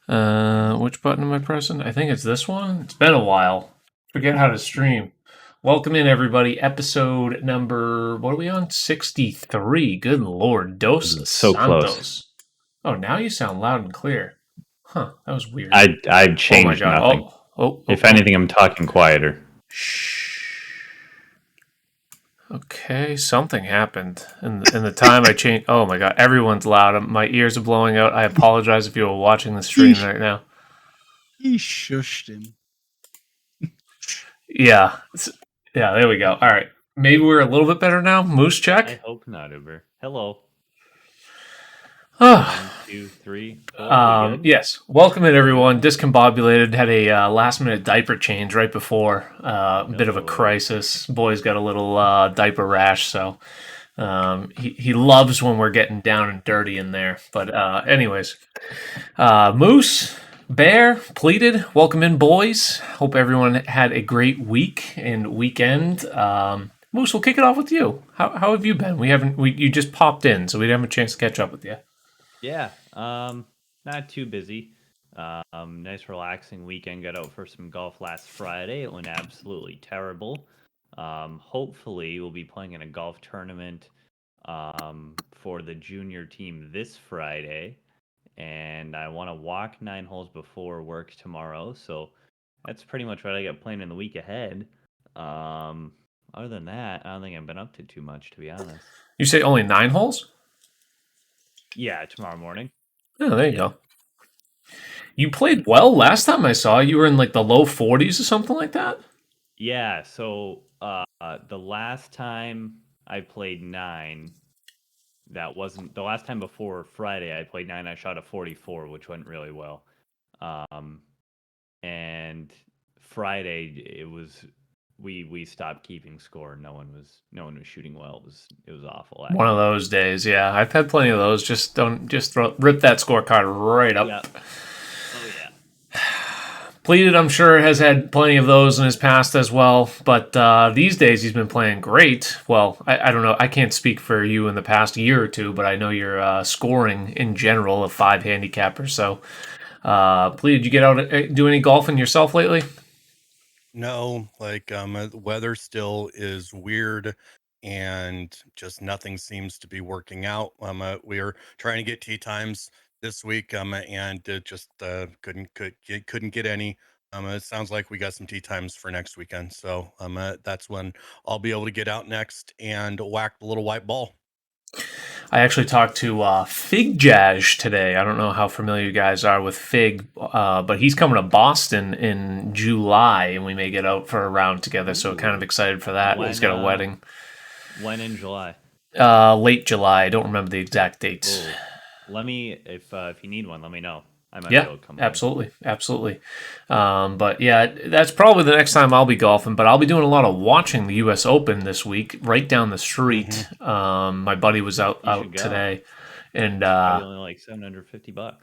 Which button am I pressing? I think it's this one. It's been a while. Forget how to stream. Welcome in, everybody. Episode number, what are we on? 63. Good Lord. Dos So close. Santos. Oh, now you sound loud and clear. Huh, that was weird. I've Oh my changed God. nothing. If anything, I'm talking quieter. Shh. Okay, something happened in the time I changed. Oh my God, everyone's loud. My ears are blowing out. I apologize if you were watching the stream right now. He shushed him. Yeah. Yeah, there we go. All right. Maybe we're a little bit better now. Moose check. I hope not, Uber. Hello. Oh. 1, 2, 3, 4. Yes. Welcome in, everyone. Discombobulated. Had a last-minute diaper change right before. A bit of a crisis. Boy's got a little diaper rash, so he loves when we're getting down and dirty in there. But anyways, Moose, Bear, Pleated, welcome in, boys. Hope everyone had a great week and weekend. Moose, we'll kick it off with you. How have you been? You just popped in, so we didn't have a chance to catch up with you. Yeah, not too busy. Nice relaxing weekend. Got out for some golf last Friday. It went absolutely terrible. Hopefully we'll be playing in a golf tournament for the junior team this Friday. And I want to walk 9 holes before work tomorrow. So that's pretty much what I got planned in the week ahead. Other than that, I don't think I've been up to too much, to be honest. You say only 9 holes? Yeah, tomorrow morning. Oh, there you go. You played well last time I saw you. Were in like the low 40s or something like that? Yeah, so the last time I played 9, that wasn't the last time before Friday I played 9, I shot a 44, which went really well. And Friday it was we stopped keeping score. No one was shooting well. It was awful. One of those days, yeah. I've had plenty of those. Just rip that scorecard right up. Yeah. Oh yeah. Pleated, I'm sure, has had plenty of those in his past as well. But these days, he's been playing great. Well, I don't know. I can't speak for you in the past year or two, but I know you're scoring in general a 5 handicapper. So, Pleated, you get out do any golfing yourself lately? No, the weather still is weird and just nothing seems to be working out. We are trying to get tee times this week, and it just couldn't get any. It sounds like we got some tee times for next weekend, so that's when I'll be able to get out next and whack the little white ball. I actually talked to Fig Jazz today. I don't know how familiar you guys are with Fig, but he's coming to Boston in July, and we may get out for a round together. So kind of excited for that. He's got a wedding. When in July? Late July. I don't remember the exact dates. Ooh. Let me, if you need one, let me know. I might yeah, be able to come absolutely. But yeah, that's probably the next time I'll be golfing. But I'll be doing a lot of watching the U.S. Open this week, right down the street. Mm-hmm. My buddy was out today, and only like $750.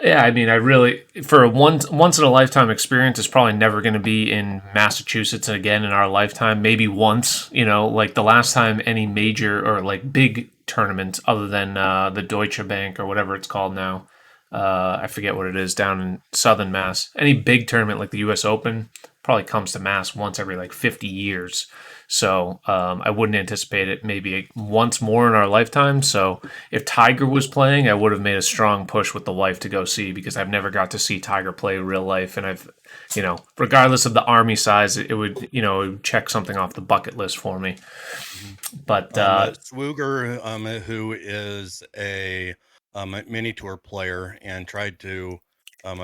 Yeah, I mean, I really for a once in a lifetime experience. It's probably never going to be in Massachusetts again in our lifetime. Maybe once, like the last time any major or like big tournament other than the Deutsche Bank or whatever it's called now. I forget what it is down in Southern Mass. Any big tournament like the U.S. Open probably comes to Mass once every like 50 years. So I wouldn't anticipate it maybe once more in our lifetime. So if Tiger was playing, I would have made a strong push with the wife to go see because I've never got to see Tiger play real life. And I've, regardless of the army size, it would check something off the bucket list for me. But Swooger, who is a mini tour player and tried to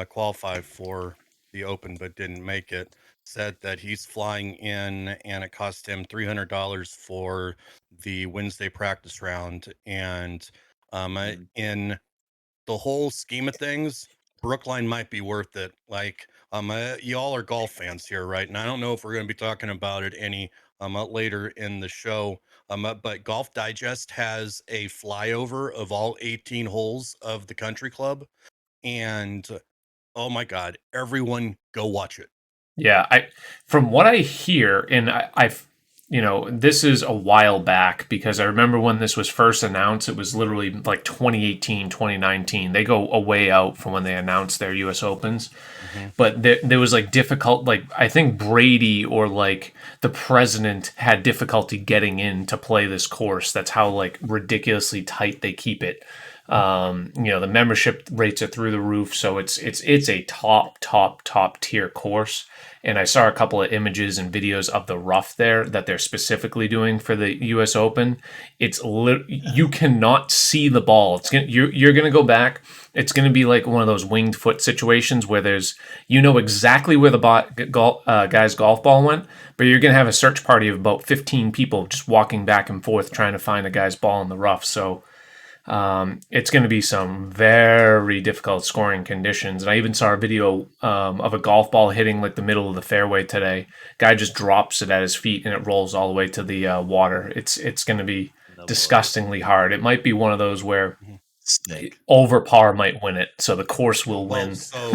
qualify for the Open but didn't make it, said that he's flying in and it cost him $300 for the Wednesday practice round. And in the whole scheme of things, Brookline might be worth it. Y'all are golf fans here, right? And I don't know if we're going to be talking about it any later in the show. But Golf Digest has a flyover of all 18 holes of the country club. And oh my God, everyone go watch it. Yeah, from what I hear, and I've this is a while back because I remember when this was first announced, it was literally like 2018, 2019. They go a way out from when they announced their US Opens. Mm-hmm. But there was like difficult, like I think Brady or like the president had difficulty getting in to play this course. That's how like ridiculously tight they keep it. The membership rates are through the roof, so it's a top tier course. And I saw a couple of images and videos of the rough there that they're specifically doing for the U.S. Open. You cannot see the ball. You're gonna go back. It's gonna be like one of those winged foot situations where exactly where the guy's golf ball went, but you're gonna have a search party of about 15 people just walking back and forth trying to find a guy's ball in the rough. So it's going to be some very difficult scoring conditions. And I even saw a video of a golf ball hitting like the middle of the fairway today. Guy just drops it at his feet and it rolls all the way to the water. It's going to be disgustingly hard. It might be one of those where over par might win it, so the course will win. So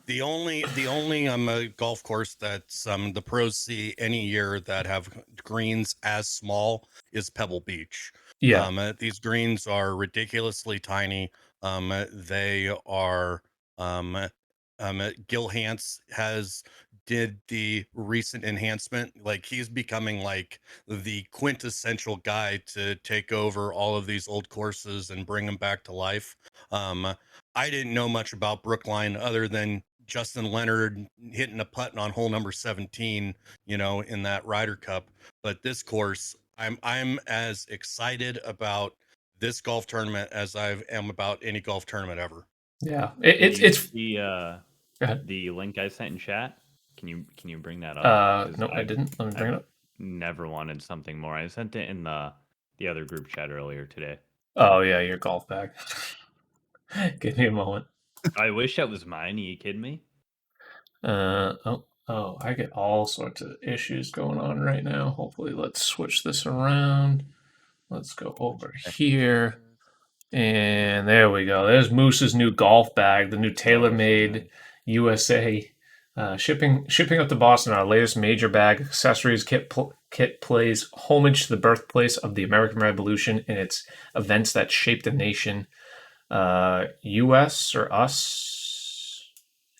the only golf course that's the pros see any year that have greens as small is Pebble Beach. Yeah. These greens are ridiculously tiny. They are Gil Hanse did the recent enhancement. Like he's becoming like the quintessential guy to take over all of these old courses and bring them back to life. I didn't know much about Brookline other than Justin Leonard hitting a putt on hole number 17, in that Ryder Cup. But this course, I'm as excited about this golf tournament as I am about any golf tournament ever. Yeah, it's the link I sent in chat. Can you bring that up? No, I didn't. Let me bring it up. Never wanted something more. I sent it in the other group chat earlier today. Oh yeah, your golf bag. Give me a moment. I wish that was mine. Are you kidding me? I get all sorts of issues going on right now. Hopefully, let's switch this around. Let's go over here. And there we go. There's Moose's new golf bag, the new TaylorMade USA. Shipping up to Boston, our latest major bag accessories kit plays homage to the birthplace of the American Revolution and its events that shaped the nation. US or us?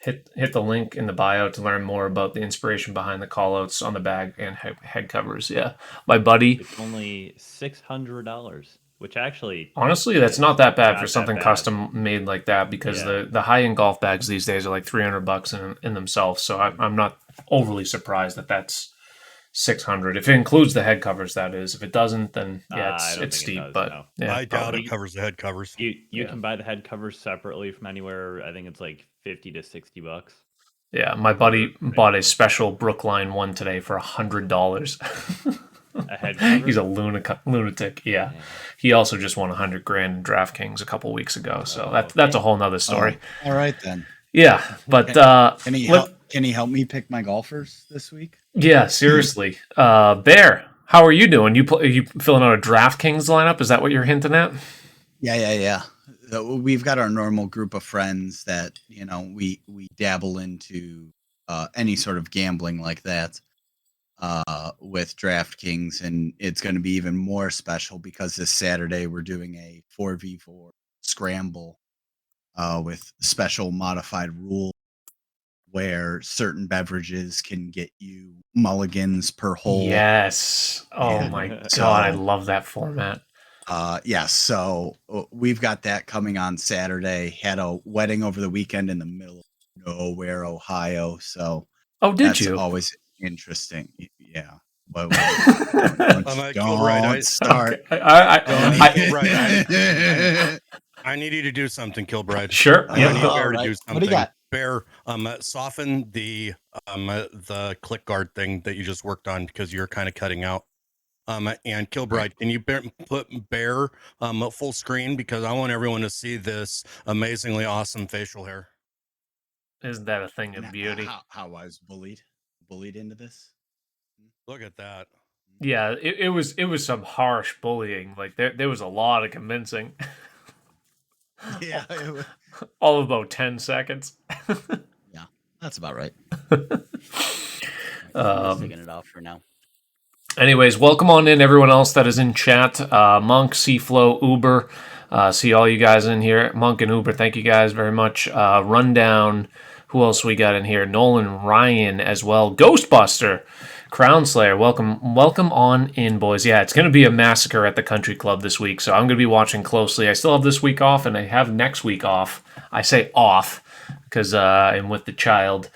Hit the link in the bio to learn more about the inspiration behind the callouts on the bag and head covers. Yeah, my buddy. It's only $600. Which actually, honestly, that's not that bad for something custom made like that, because the high end golf bags these days are like $300 in themselves. So I'm not overly surprised that that's $600 if it includes the head covers. That is, if it doesn't, then yeah, it's steep. No. Yeah, I doubt it covers the head covers. You can buy the head covers separately from anywhere. I think it's like $50 to $60. Yeah, my buddy bought a special Brookline one today for $100. A head cover? He's a lunatic. Yeah. He also just won $100,000 in DraftKings a couple weeks ago. So that's a whole nother story. All right then. Yeah, but can he help me pick my golfers this week? Yeah, seriously. Bear, how are you doing? Are you filling out a DraftKings lineup? Is that what you're hinting at? Yeah. We've got our normal group of friends that we dabble into any sort of gambling like that. With DraftKings, and it's going to be even more special because this Saturday we're doing a 4v4 scramble with special modified rules where certain beverages can get you mulligans per hole. Yes. Oh my God, I love that format. Yes. So we've got that coming on Saturday. Had a wedding over the weekend in the middle of nowhere, Ohio. So did that's you? Always interesting. Yeah. Don't start. I need you to do something, Kilbride. Sure. I need Bear to do something. What do you got? Bear, soften the click guard thing that you just worked on because you're kind of cutting out. And Kilbride, can you put Bear full screen, because I want everyone to see this amazingly awesome facial hair. Isn't that a thing of beauty? How I was bullied into this. Look at that. Yeah, it was some harsh bullying. Like there was a lot of convincing. Yeah, all of about 10 seconds. Yeah, that's about right. I'm taking it off for now. Anyways, welcome on in, everyone else that is in chat. Monk, Seaflow, Uber. See all you guys in here. Monk and Uber, thank you guys very much. Rundown. Who else we got in here? Nolan, Ryan as well. Ghostbuster, Crown Slayer. Welcome on in, boys. Yeah, it's going to be a massacre at the country club this week, so I'm going to be watching closely. I still have this week off, and I have next week off. I say off because I'm with the child.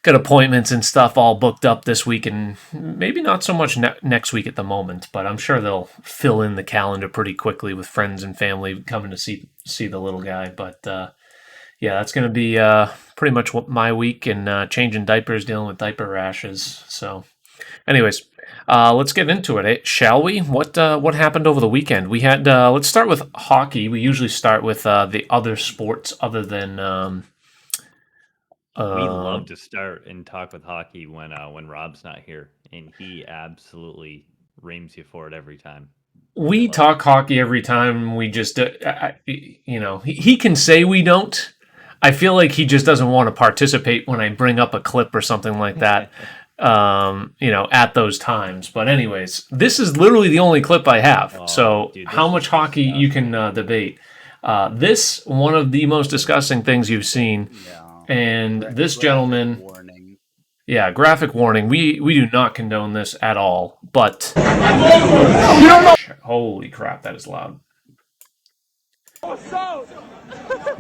Got appointments and stuff all booked up this week, and maybe not so much next week at the moment, but I'm sure they'll fill in the calendar pretty quickly with friends and family coming to see the little guy. But yeah, that's going to be pretty much my week, and changing diapers, dealing with diaper rashes. So, anyways, let's get into it, shall we? What happened over the weekend? We had let's start with hockey. We usually start with the other sports other than. We love to start and talk with hockey when Rob's not here, and he absolutely reams you for it every time. We talk hockey every time. We just, he can say we don't. I feel like he just doesn't want to participate when I bring up a clip or something like that, at those times. But anyways, this is literally the only clip I have. So dude, how much hockey you can debate. This, one of the most disgusting things you've seen. Yeah. And this gentleman, warning. Yeah, graphic warning. We do not condone this at all. But holy crap, that is loud.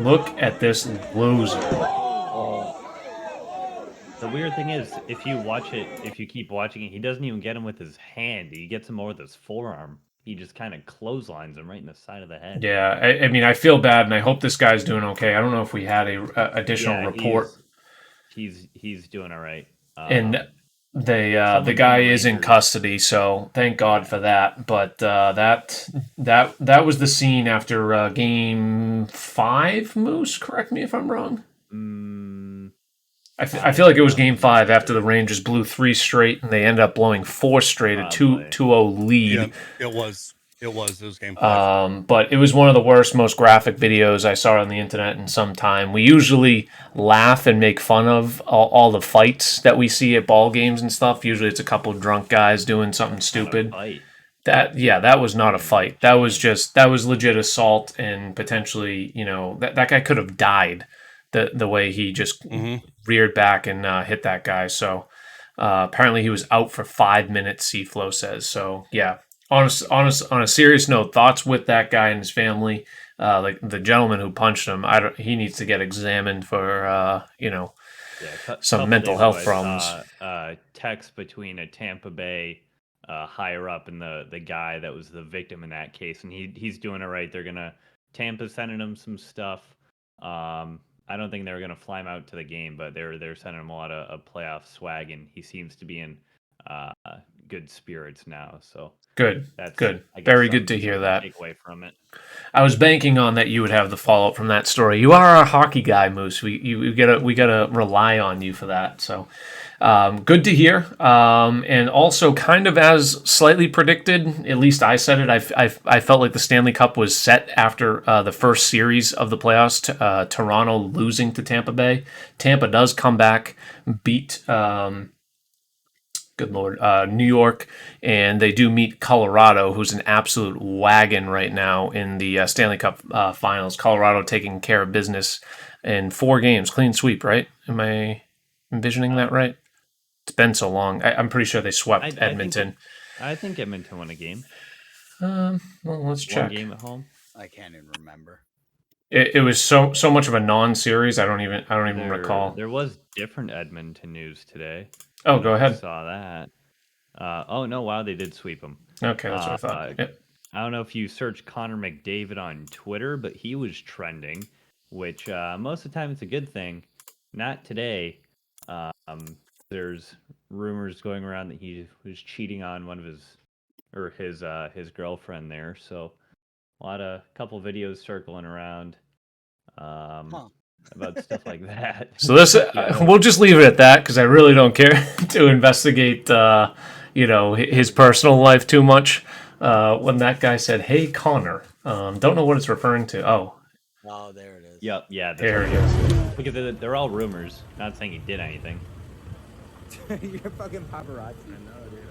Look at this loser. The weird thing is, if you keep watching it, he doesn't even get him with his hand. He gets him more with his forearm. He just kind of clotheslines him right in the side of the head. Yeah, I mean, I feel bad, and I hope this guy's doing okay. I don't know if we had a additional report. He's doing all right. And the guy is in custody, so thank God for that. But that was the scene after Game 5. Moose, correct me if I'm wrong. I feel like it was Game 5 after the Rangers blew 3 straight, and they ended up blowing 4 straight, a 2-0 lead. Yeah, it was Game 5. But it was one of the worst, most graphic videos I saw on the internet in some time. We usually laugh and make fun of all the fights that we see at ball games and stuff. Usually it's a couple of drunk guys doing something stupid. That was not a fight. That was legit assault, and potentially, that guy could have died. The way he just reared back and hit that guy. So apparently he was out for 5 minutes, Seaflow says. So yeah, on a serious note, thoughts with that guy and his family. Like the gentleman who punched him, he needs to get examined for some mental health problems. Text between a Tampa Bay higher up and the guy that was the victim in that case, and he's doing it right. Tampa's sending him some stuff. I don't think they were going to fly him out to the game, but they're sending him a lot of playoff swag, and he seems to be in good spirits now. So good, good, very good to hear that. Take away from it. I was banking on that you would have the follow up from that story. You are a hockey guy, Moose. We gotta rely on you for that. So good to hear. And also, kind of as slightly predicted, at least I said it. I felt like the Stanley Cup was set after the first series of the playoffs. Toronto losing to Tampa Bay. Tampa does come back, beat. Good Lord, New York, and they do meet Colorado, who's an absolute wagon right now in the Stanley Cup Finals. Colorado taking care of business in 4 games, clean sweep, right? Am I envisioning that right? It's been so long. I'm pretty sure they swept Edmonton. I think Edmonton won a game. Well, let's check. 1 game at home. I can't even remember. It was so much of a non-series. I don't even recall. There was different Edmonton news today. Oh, go ahead. I saw that. Oh no! Wow, they did sweep them. Okay, that's what I thought. Yep. I don't know if you search Connor McDavid on Twitter, but he was trending, which most of the time it's a good thing. Not today. There's rumors going around that he was cheating on one of his girlfriend there. So a couple videos circling around. About stuff like that. So this, we'll just leave it at that because I really don't care to investigate, his personal life too much. When that guy said, "Hey, Connor," don't know what it's referring to. Oh, there it is. Yep, yeah, there it is. Because they're all rumors. Not saying he did anything. You're fucking paparazzi. I know, dude.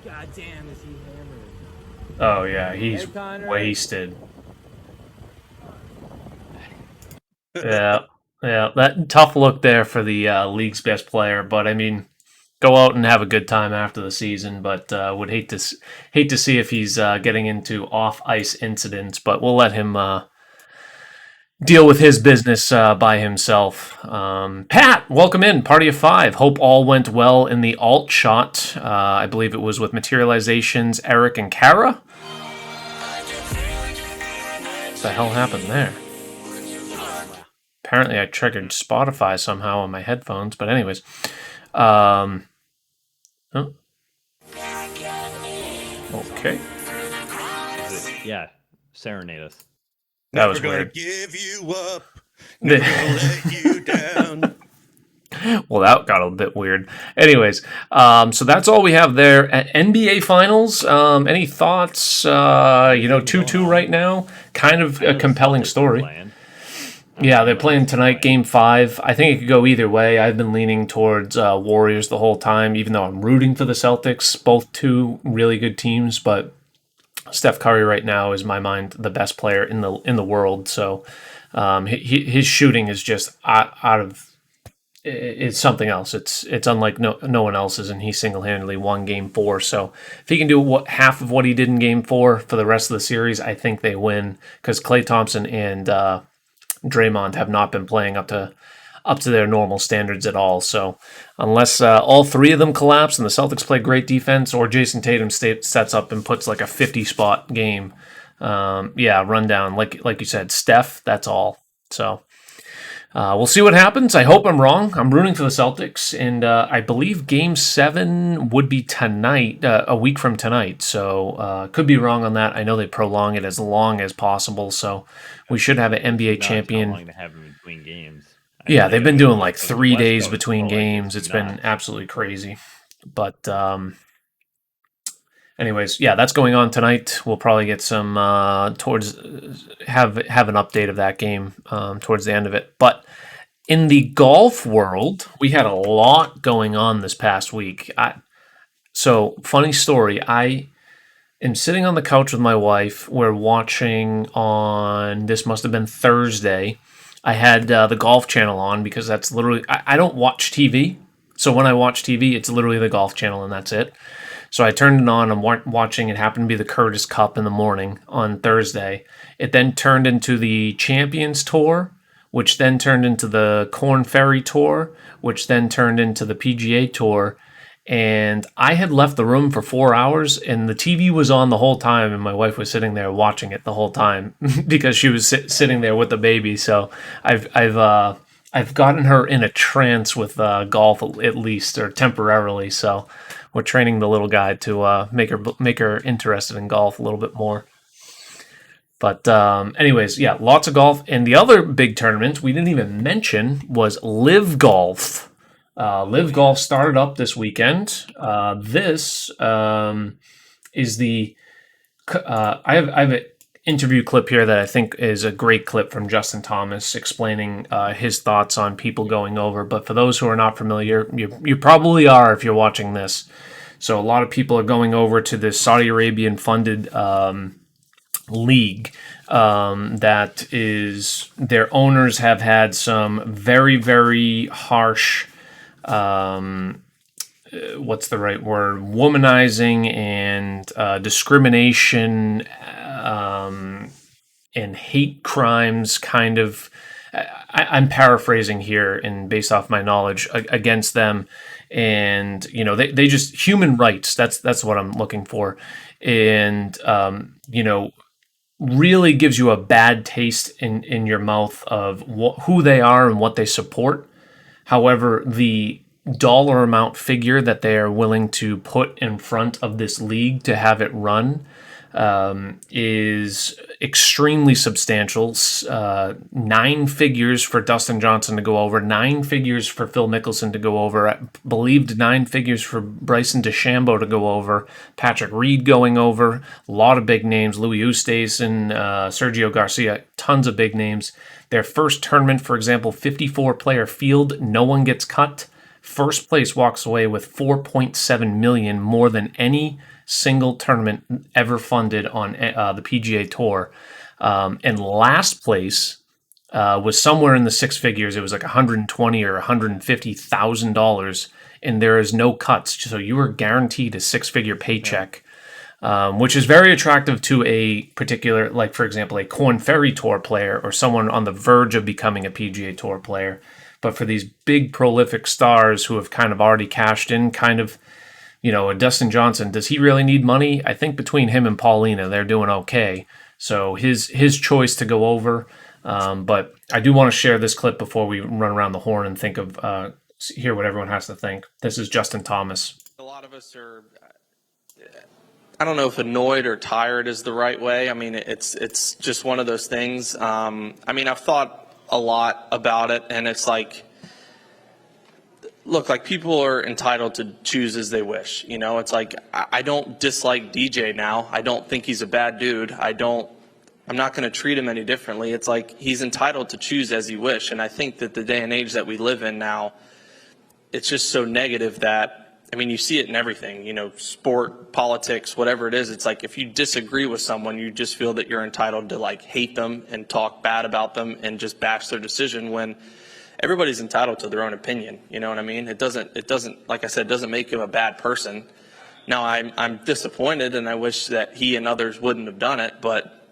God damn, is he hammered? Oh yeah, he's Hey, Connor. wasted. Yeah, yeah, that tough look there for the league's best player. But I mean, go out and have a good time after the season. But would hate to see if he's getting into off ice incidents. But we'll let him deal with his business by himself. Pat, welcome in, party of 5. Hope all went well in the alt shot. I believe it was with Materializations, Eric and Kara. What the hell happened there? Apparently I triggered Spotify somehow on my headphones, but anyways. Oh. Okay. Yeah, serenade us. That was Never gonna weird. give you up. Never gonna let you down. Well, that got a bit weird. Anyways, so that's all we have there. At NBA Finals, any thoughts? 2-2 right now. Kind of a compelling story. Yeah, they're playing tonight, Game 5. I think it could go either way. I've been leaning towards Warriors the whole time, even though I'm rooting for the Celtics. Both two really good teams, but Steph Curry right now is, in my mind, the best player in the world. So his shooting is just out of... It's something else. It's unlike no one else's, and he single-handedly won Game 4. So if he can do half of what he did in Game 4 for the rest of the series, I think they win, because Klay Thompson and Draymond have not been playing up to their normal standards at all. So unless all three of them collapse and the Celtics play great defense, or Jason Tatum sets up and puts like a 50-spot game, rundown, like you said, Steph, that's all. So we'll see what happens. I hope I'm wrong. I'm rooting for the Celtics, and I believe Game 7 would be tonight, a week from tonight. So could be wrong on that. I know they prolong it as long as possible, so we should have an NBA champion. How long to have in between games? Yeah, they've been doing like 3 days between games. It's been absolutely crazy. But anyways, yeah, that's going on tonight. We'll probably get some have an update of that game towards the end of it. But in the golf world, we had a lot going on this past week. So funny story. I am sitting on the couch with my wife. We're watching on, this must have been Thursday. I had the Golf Channel on, because that's literally, I don't watch TV. So when I watch TV, it's literally the Golf Channel, and that's it. So I turned it on. I'm watching. It happened to be the Curtis Cup in the morning on Thursday. It then turned into the Champions Tour, which then turned into the Korn Ferry Tour, which then turned into the PGA Tour. And I had left the room for 4 hours, and the TV was on the whole time, and my wife was sitting there watching it the whole time because she was sitting there with the baby. So I've gotten her in a trance with golf, at least, or temporarily. So we're training the little guy to make her interested in golf a little bit more. But anyways, yeah, lots of golf. And the other big tournament we didn't even mention was Live Golf. Live Golf started up this weekend. This is the... I have an interview clip here that I think is a great clip from Justin Thomas explaining his thoughts on people going over. But for those who are not familiar, you probably are if you're watching this. So a lot of people are going over to this Saudi Arabian funded league that is, their owners have had some very, very harsh, what's the right word, womanizing and discrimination and hate crimes kind of, I'm paraphrasing here and based off my knowledge, against them. And, they just, human rights, that's what I'm looking for. And, really gives you a bad taste in your mouth of who they are and what they support. However, the dollar amount figure that they are willing to put in front of this league to have it run is extremely substantial. 9 figures for Dustin Johnson to go over, 9 figures for Phil Mickelson to go over, I believed 9 figures for Bryson DeChambeau to go over, Patrick Reed going over, a lot of big names, Louis Oosthuizen, Sergio Garcia, tons of big names. Their first tournament, for example, 54-player field, no one gets cut. First place walks away with $4.7 million, more than any single tournament ever funded on the PGA Tour. And last place was somewhere in the six figures. It was like $120,000 or $150,000, and there is no cuts. So you were guaranteed a six-figure paycheck. Which is very attractive to a particular, like, for example, a Corn Ferry Tour player or someone on the verge of becoming a PGA Tour player. But for these big, prolific stars who have kind of already cashed in, kind of, a Dustin Johnson, does he really need money? I think between him and Paulina, they're doing okay. So his choice to go over. But I do want to share this clip before we run around the horn and hear what everyone has to think. This is Justin Thomas. A lot of us are, I don't know if annoyed or tired is the right way. I mean, it's just one of those things. I mean, I've thought a lot about it, and it's like, look, like, people are entitled to choose as they wish. It's like, I don't dislike DJ now. I don't think he's a bad dude. I'm not going to treat him any differently. It's like, he's entitled to choose as he wish. And I think that the day and age that we live in now, it's just so negative that, I mean, you see it in everything, sport, politics, whatever it is. It's like, if you disagree with someone, you just feel that you're entitled to, like, hate them and talk bad about them and just bash their decision, when everybody's entitled to their own opinion. You know what I mean? It doesn't, like I said, doesn't make him a bad person. Now, I'm disappointed, and I wish that he and others wouldn't have done it, but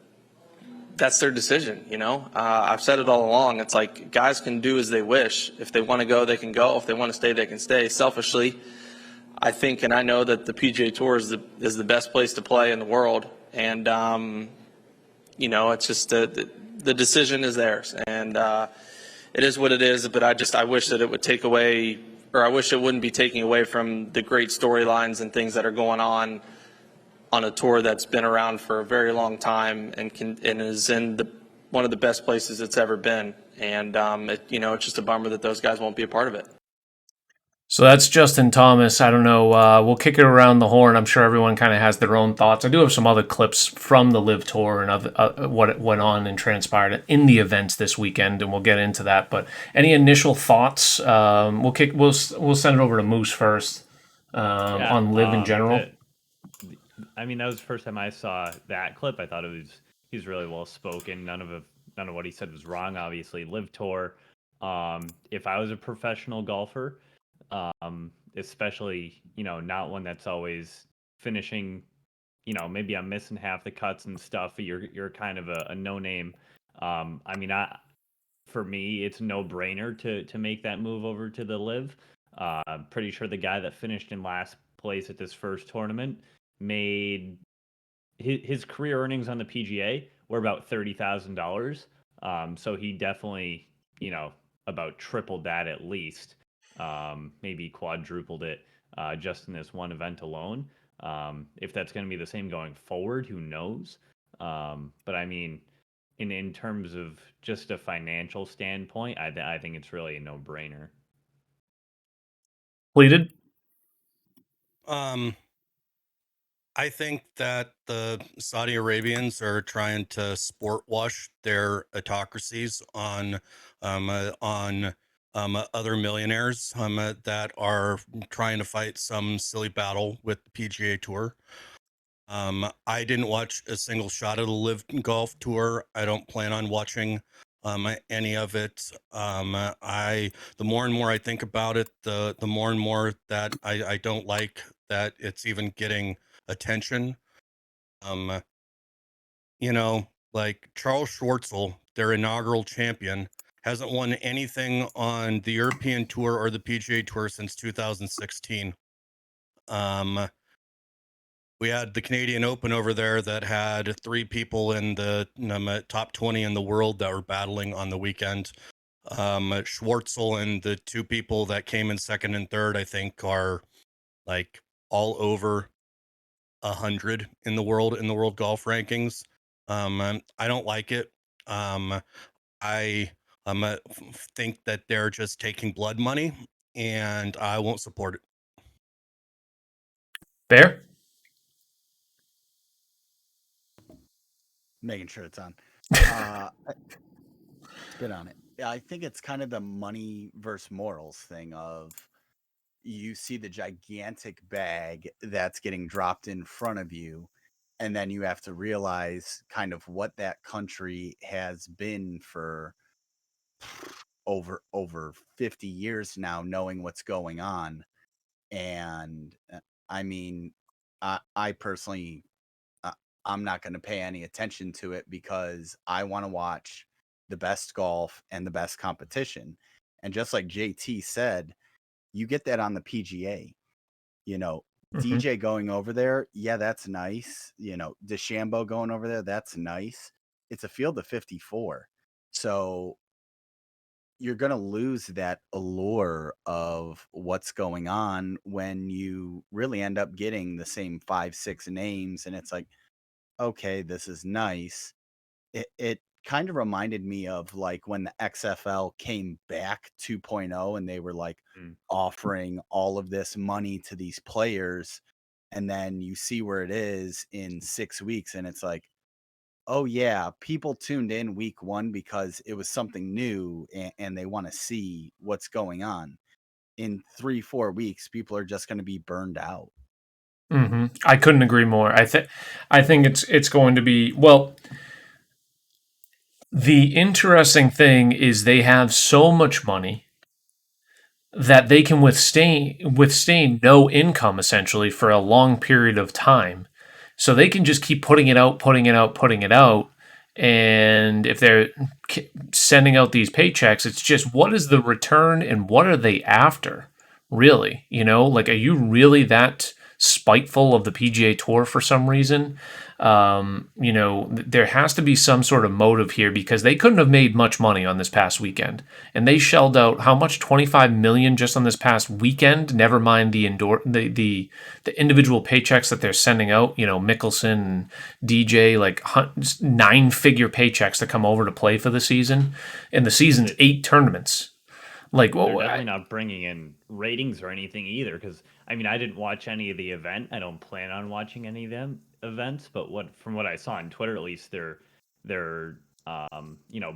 that's their decision. I've said it all along. It's like, guys can do as they wish. If they want to go, they can go. If they want to stay, they can stay. Selfishly, I think, and I know that the PGA Tour is the best place to play in the world, and it's just the decision is theirs, and it is what it is. But I wish that it would take away, or I wish it wouldn't be taking away from the great storylines and things that are going on a tour that's been around for a very long time and is in one of the best places it's ever been, and it's just a bummer that those guys won't be a part of it. So that's Justin Thomas. I don't know. We'll kick it around the horn. I'm sure everyone kind of has their own thoughts. I do have some other clips from the Live Tour and what went on and transpired in the events this weekend, and we'll get into that. But any initial thoughts? We'll send it over to Moose first on Live in general. I mean, that was the first time I saw that clip. I thought he's really well spoken. None of what he said was wrong. Obviously, Live Tour. If I was a professional golfer, especially, not one that's always finishing, maybe I'm missing half the cuts and stuff, but you're kind of a no name. I mean, for me, it's no brainer to make that move over to the Live. Pretty sure the guy that finished in last place at this first tournament made his career earnings on the PGA were about $30,000. So he definitely, about tripled that at least. Maybe quadrupled it just in this one event alone. If that's going to be the same going forward, who knows? But I mean, in terms of just a financial standpoint, I think it's really a no-brainer. Pleaded? I think that the Saudi Arabians are trying to sport wash their autocracies on other millionaires that are trying to fight some silly battle with the PGA Tour. I didn't watch a single shot of the Live Golf Tour. I don't plan on watching any of it. The more and more I think about it, the more and more that I don't like that it's even getting attention. Like Charles Schwartzel, their inaugural champion, hasn't won anything on the European Tour or the PGA Tour since 2016. We had the Canadian Open over there that had three people in the top 20 in the world that were battling on the weekend. Schwartzel and the two people that came in second and third, I think, are like all over 100 in the world golf rankings. I don't like it. I think that they're just taking blood money, and I won't support it. Bear? Making sure it's on. Good on it. Yeah, I think it's kind of the money versus morals thing of, you see the gigantic bag that's getting dropped in front of you, and then you have to realize kind of what that country has been for over 50 years now, knowing what's going on. And I mean, I personally, uh, I'm not going to pay any attention to it because I want to watch the best golf and the best competition. And just like JT said, you get that on the PGA. You know, Mhm. DJ going over there, yeah, that's nice. DeChambeau going over there, that's nice. It's a field of 54. So you're going to lose that allure of what's going on when you really end up getting the same 5, 6 names. And it's like, okay, this is nice. It kind of reminded me of like when the XFL came back 2.0 and they were like Mm. offering all of this money to these players. And then you see where it is in 6 weeks. And it's like, oh, yeah, people tuned in week 1 because it was something new and they want to see what's going on. In 3, 4 weeks, people are just going to be burned out. I couldn't agree more. I think it's going to be, well, the interesting thing is they have so much money that they can withstand no income essentially for a long period of time. So they can just keep putting it out, putting it out, putting it out. And if they're sending out these paychecks, it's just what is the return and what are they after? Really? Like, are you really that spiteful of the PGA Tour for some reason? There has to be some sort of motive here because they couldn't have made much money on this past weekend, and they shelled out how much? 25 million just on this past weekend. Never mind the individual paychecks that they're sending out. Mickelson and DJ, like 9-figure paychecks to come over to play for the season, and the season's 8 tournaments. Like, They're definitely not bringing in ratings or anything either. Because I mean, I didn't watch any of the event. I don't plan on watching any of them events. But from what I saw on Twitter, at least, their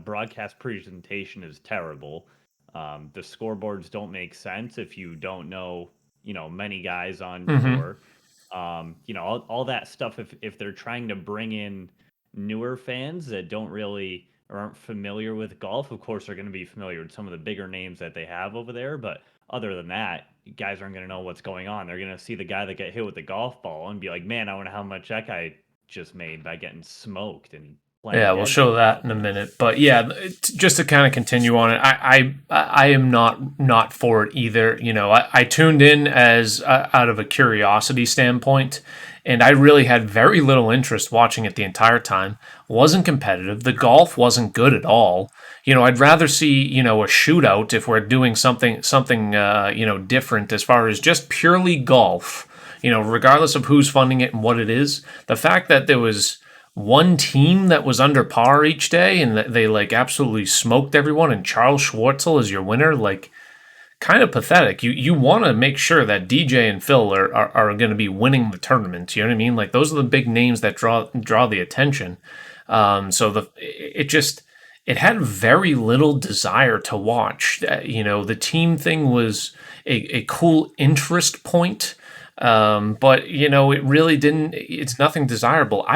broadcast presentation is terrible. The scoreboards don't make sense if you don't know many guys on tour. All that stuff. If they're trying to bring in newer fans that don't really or aren't familiar with golf, of course, they're going to be familiar with some of the bigger names that they have over there. But other than that, guys aren't going to know what's going on. They're going to see the guy that get hit with the golf ball and be like, man, I wonder how much that guy just made by getting smoked and playing. Yeah, we'll show that in a minute. But yeah, just to kind of continue on it, I am not for it either. I tuned in as out of a curiosity standpoint, and I really had very little interest watching it the entire time. Wasn't competitive. The golf wasn't good at all. I'd rather see a shootout if we're doing something different as far as just purely golf. Regardless of who's funding it and what it is. The fact that there was one team that was under par each day and they like absolutely smoked everyone, and Charles Schwartzel is your winner, like, kind of pathetic. You want to make sure that DJ and Phil are going to be winning the tournament. You know what I mean? Like, those are the big names that draw the attention. So it had very little desire to watch. The team thing was a cool interest point. But it really didn't. It's nothing desirable.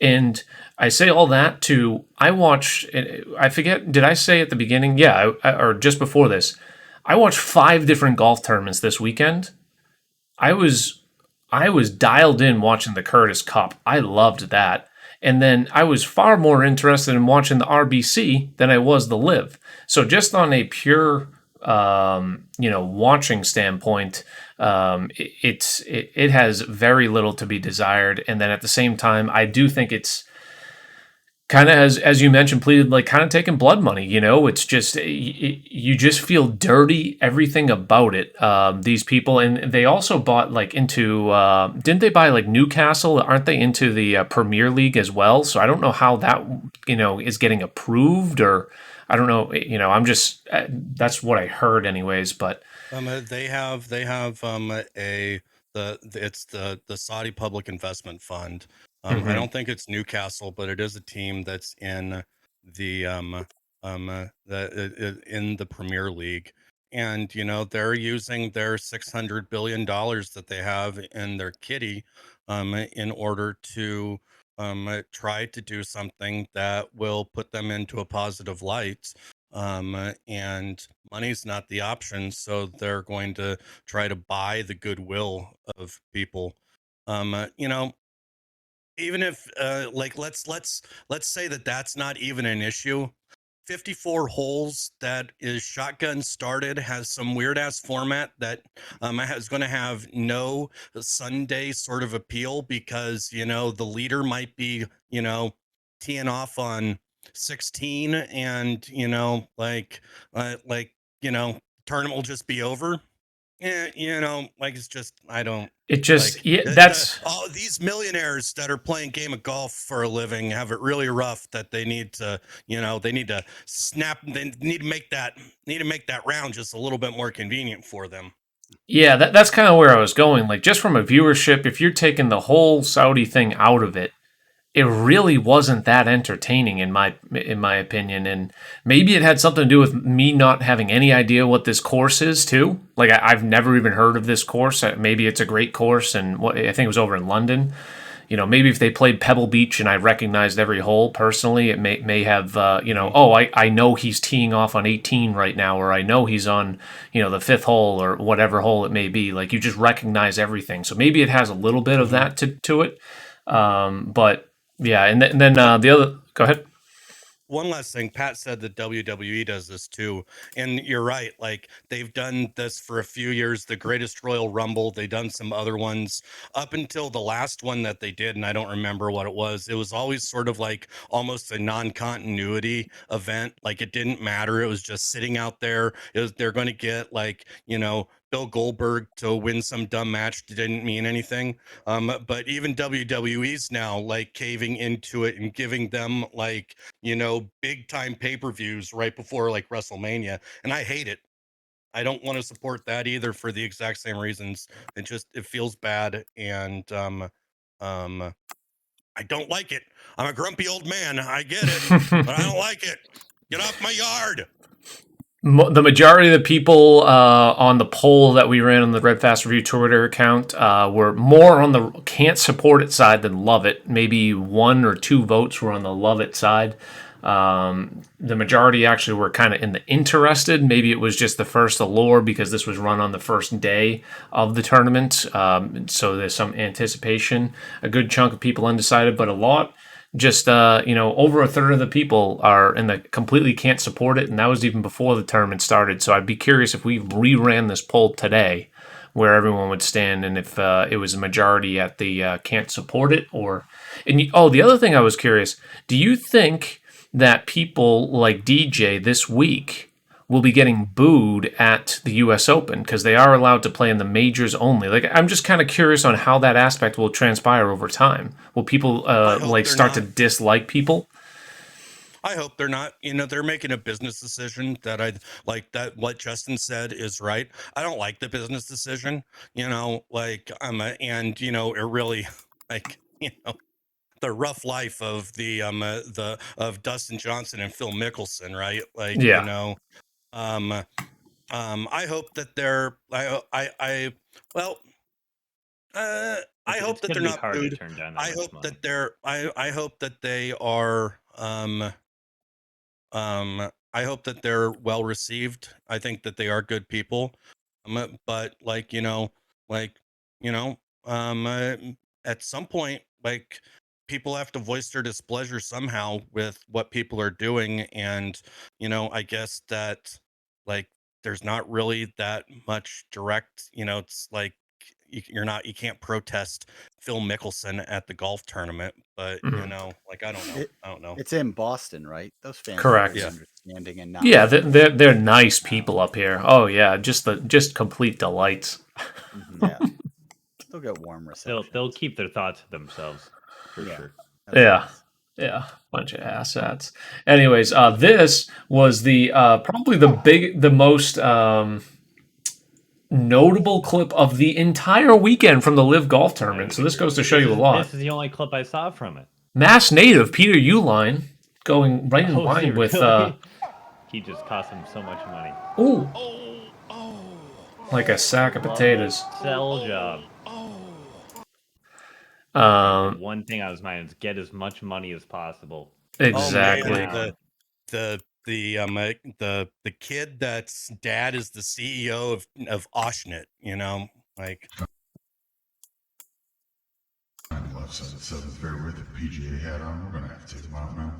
And I say all that I watched. I forget. Did I say at the beginning? Yeah, or just before this, I watched 5 different golf tournaments this weekend. I was dialed in watching the Curtis Cup. I loved that. And then I was far more interested in watching the RBC than I was the Live. So just on a pure watching standpoint, it has very little to be desired. And then at the same time, I do think it's kind of, as you mentioned, pleaded like kind of taking blood money. It's just you just feel dirty everything about it. These people, and they also bought like into didn't they buy like Newcastle? Aren't they into the Premier League as well? So I don't know how that is getting approved, or I don't know. I'm just that's what I heard anyways. But they have it's the Saudi Public Investment Fund. I don't think it's Newcastle, but it is a team that's in the in the Premier League, and they're using their $600 billion that they have in their kitty in order to try to do something that will put them into a positive light. And money's not the option, so they're going to try to buy the goodwill of people. Even if let's say that that's not even an issue. 54 holes that is shotgun started has some weird ass format that is going to have no Sunday sort of appeal because the leader might be teeing off on 16 and tournament will just be over. It's just I don't It just like yeah, that's all these millionaires that are playing game of golf for a living have it really rough that they need to they need to make that round just a little bit more convenient for them. yeah, that's kind of where I was going. Like just from a viewership, if you're taking the whole Saudi thing out of it, it really wasn't that entertaining in my opinion, and maybe it had something to do with me not having any idea what this course is too. Like I've never even heard of this course. Maybe it's a great course, and I think it was over in London. Maybe if they played Pebble Beach and I recognized every hole personally, it may have oh, I know he's teeing off on 18 right now, or I know he's on the fifth hole or whatever hole it may be. Like you just recognize everything, so maybe it has a little bit of that to it. But yeah, and then the other. Go ahead. One last thing, Pat said that WWE does this too, and you're right. Like they've done this for a few years. The Greatest Royal Rumble, they've done some other ones up until the last one that they did, and I don't remember what it was. It was always sort of like almost a non-continuity event. Like it didn't matter. It was just sitting out there. They're going to get Bill Goldberg to win some dumb match that didn't mean anything. But even WWE's now like caving into it and giving them big time pay-per-views right before like WrestleMania. And I hate it. I don't want to support that either for the exact same reasons. It feels bad. And I don't like it. I'm a grumpy old man. I get it, but I don't like it. Get off my yard. The majority of the people on the poll that we ran on the Red Fast Review Twitter account were more on the can't support it side than love it. Maybe 1 or 2 votes were on the love it side. The majority actually were kind of in the interested. Maybe it was just the first allure because this was run on the first day of the tournament. So there's some anticipation. A good chunk of people undecided, but a lot just over a third of the people are in the completely can't support it, and that was even before the tournament started. So I'd be curious if we reran this poll today where everyone would stand, and if it was a majority at the can't support it, or the other thing I was curious, do you think that people like DJ this week will be getting booed at the U.S. Open because they are allowed to play in the majors only? Like, I'm just kind of curious on how that aspect will transpire over time. Will people start to dislike people? I hope they're not. They're making a business decision that I like. That what Justin said is right. I don't like the business decision. It really the rough life of the of Dustin Johnson and Phil Mickelson, right? I hope that they're I hope that they're not booed. I hope that they're I hope that they are I hope that they're well received. I think that they are good people. But at some point, people have to voice their displeasure somehow with what people are doing, and I guess that like there's not really that much direct. It's like you can't protest Phil Mickelson at the golf tournament, but I don't know. I don't know. It's in Boston, right? Those fans Correct. are very understanding and not. Yeah, they're nice people up here. Oh yeah, just complete delights. Yeah, they'll get warm reception. They'll keep their thoughts to themselves for sure. Yeah, bunch of assets. Anyways, this was the probably the most notable clip of the entire weekend from the Live Golf Tournament. So this goes to show you a lot. This is the only clip I saw from it. Mass native Peter Uline going right in line with. He just cost him so much money. like a sack of potatoes. Sell job. One thing on his mind is get as much money as possible. Exactly. Oh man, the kid that's dad is the CEO of Oshnet, you know, like 9/11/77 is very worth it. PGA hat on. We're gonna have to take them out now.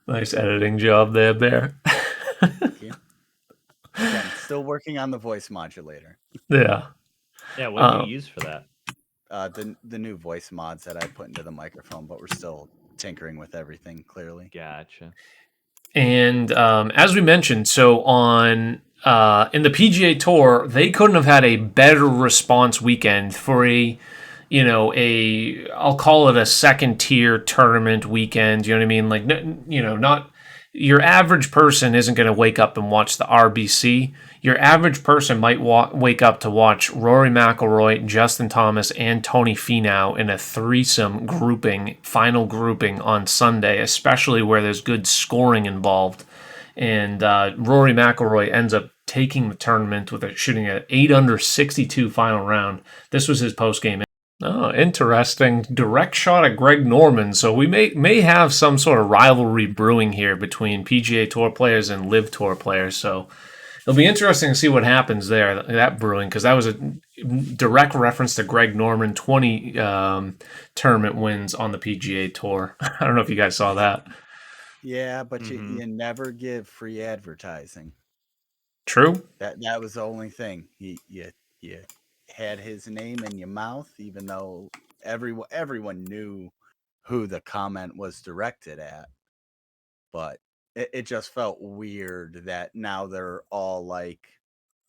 Nice editing job there, Bear. Thank you. Again, still working on the voice modulator. Yeah. Yeah, what do you use for that? The new voice mods that I put into the microphone, but we're still tinkering with everything, clearly. Gotcha. And as we mentioned, so on in the PGA Tour, they couldn't have had a better response weekend for I'll call it a second tier tournament weekend. You know what I mean? Like, not your average person isn't going to wake up and watch the RBC. Your average person might wake up to watch Rory McIlroy, Justin Thomas, and Tony Finau in a threesome final grouping on Sunday, especially where there's good scoring involved. And Rory McIlroy ends up taking the tournament with shooting an 8 under 62 final round. This was his post game. Oh, interesting. Direct shot at Greg Norman. So we may have some sort of rivalry brewing here between PGA Tour players and Live Tour players. So it'll be interesting to see what happens there, that brewing, because that was a direct reference to Greg Norman, 20 tournament wins on the PGA Tour. I don't know if you guys saw that. Yeah, but you never give free advertising. True. That was the only thing. You had his name in your mouth, even though everyone knew who the comment was directed at. But it just felt weird that now they're all like,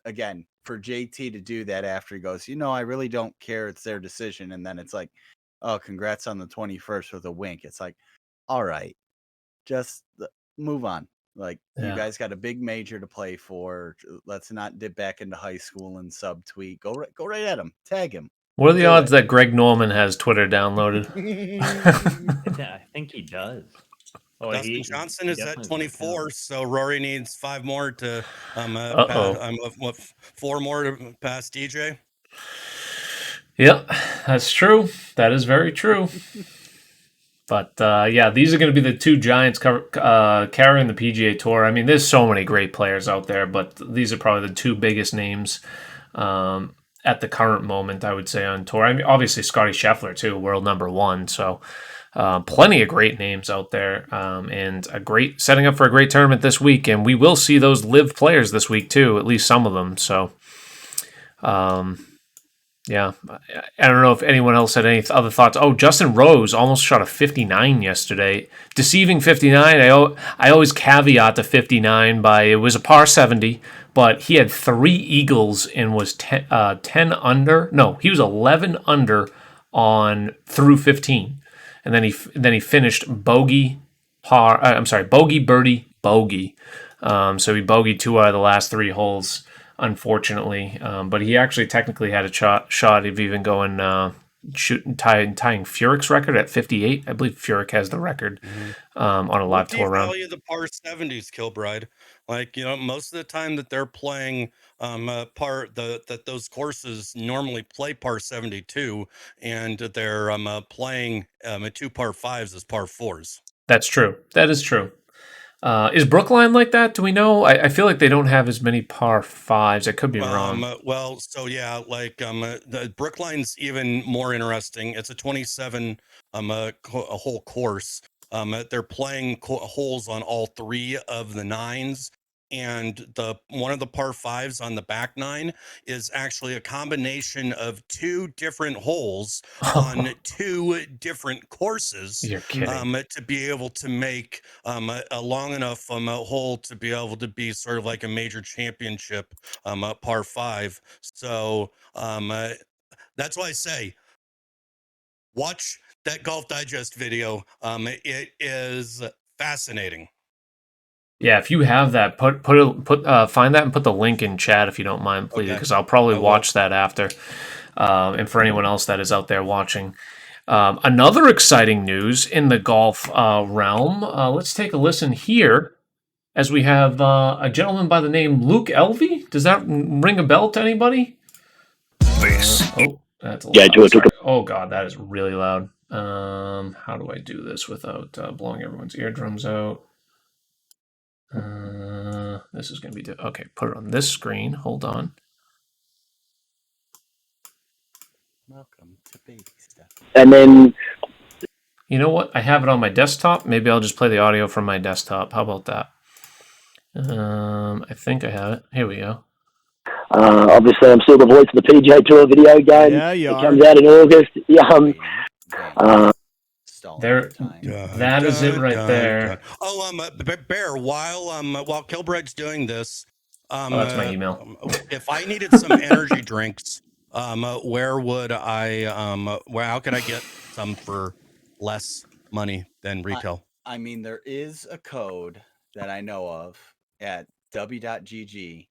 again, for JT to do that after he goes, I really don't care. It's their decision. And then it's like, oh, congrats on the 21st with a wink. It's like, all right, just move on. Like, you guys got a big major to play for. Let's not dip back into high school and subtweet. Go right at him. Tag him. What are the odds that Greg Norman has Twitter downloaded? I think he does. Oh, Dustin Johnson is at 24, so Rory needs 5 more to pass, 4 more to pass DJ. Yep, that's true. That is very true. But these are going to be the two giants carrying the PGA Tour. I mean, there's so many great players out there, but these are probably the two biggest names at the current moment, I would say, on tour. I mean, obviously Scotty Scheffler too, world number 1. So plenty of great names out there, and setting up for a great tournament this week. And we will see those live players this week too, at least some of them. So. Yeah, I don't know if anyone else had any other thoughts. Oh, Justin Rose almost shot a 59 yesterday. Deceiving 59. I always caveat the 59 by it was a par 70, but he had 3 eagles and was 10 under. No, he was 11 under through 15, and then he finished bogey, birdie, bogey. So he bogeyed 2 out of the last 3 holes. Unfortunately, but he actually technically had a shot of even going tying Furyk's record at 58. I believe Furyk has the record on a live tour round. Value the par 70s, Kilbride. Like, most of the time that they're playing that those courses normally play par 72, and they're playing 2 par 5s as par 4s. That's true. That is true. Is Brookline like that? Do we know? I feel like they don't have as many par 5s. I could be wrong. The Brookline's even more interesting. It's a 27 a whole course. They're playing holes on all 3 of the 9s. And one of the par 5s on the back 9 is actually a combination of 2 different holes on 2 different courses. You're kidding. To be able to make a long enough hole to be able to be sort of like a major championship par 5. So that's why I say watch that Golf Digest video. It is fascinating. Yeah, if you have that, find that and put the link in chat if you don't mind, please, because I'll probably watch that after. And for anyone else that is out there watching, Another exciting news in the golf realm. Let's take a listen here as we have a gentleman by the name Luke Elvey. Does that ring a bell to anybody? Oh, that's a little loud. Sorry. Oh God, that is really loud. How do I do this without blowing everyone's eardrums out? This is going to be okay. Put it on this screen. Hold on. Welcome to baby stuff. And then, you know what? I have it on my desktop. Maybe I'll just play the audio from my desktop. How about that? I think I have it. Here we go. obviously, I'm still the voice of the PGA Tour video game. Yeah, you it are. comes out in August. There, that is it right there. Oh, Bear, while Kilbride's doing this, that's my email. If I needed some energy drinks, where would I? How could I get some for less money than retail? I mean, there is a code that I know of at w.gg,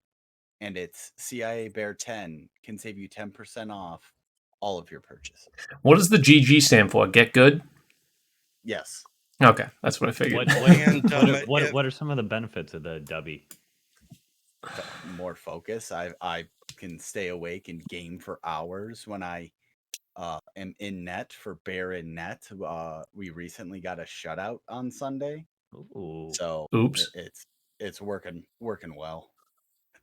and it's CIA Bear 10 can save you 10% off all of your purchases. What does the GG stand for? Get good? Yes. Okay, that's what I figured. What are some of the benefits of the W? More focus. I can stay awake and game for hours when I am in net for Bear in net. We recently got a shutout on Sunday. Ooh. So oops, it's working well.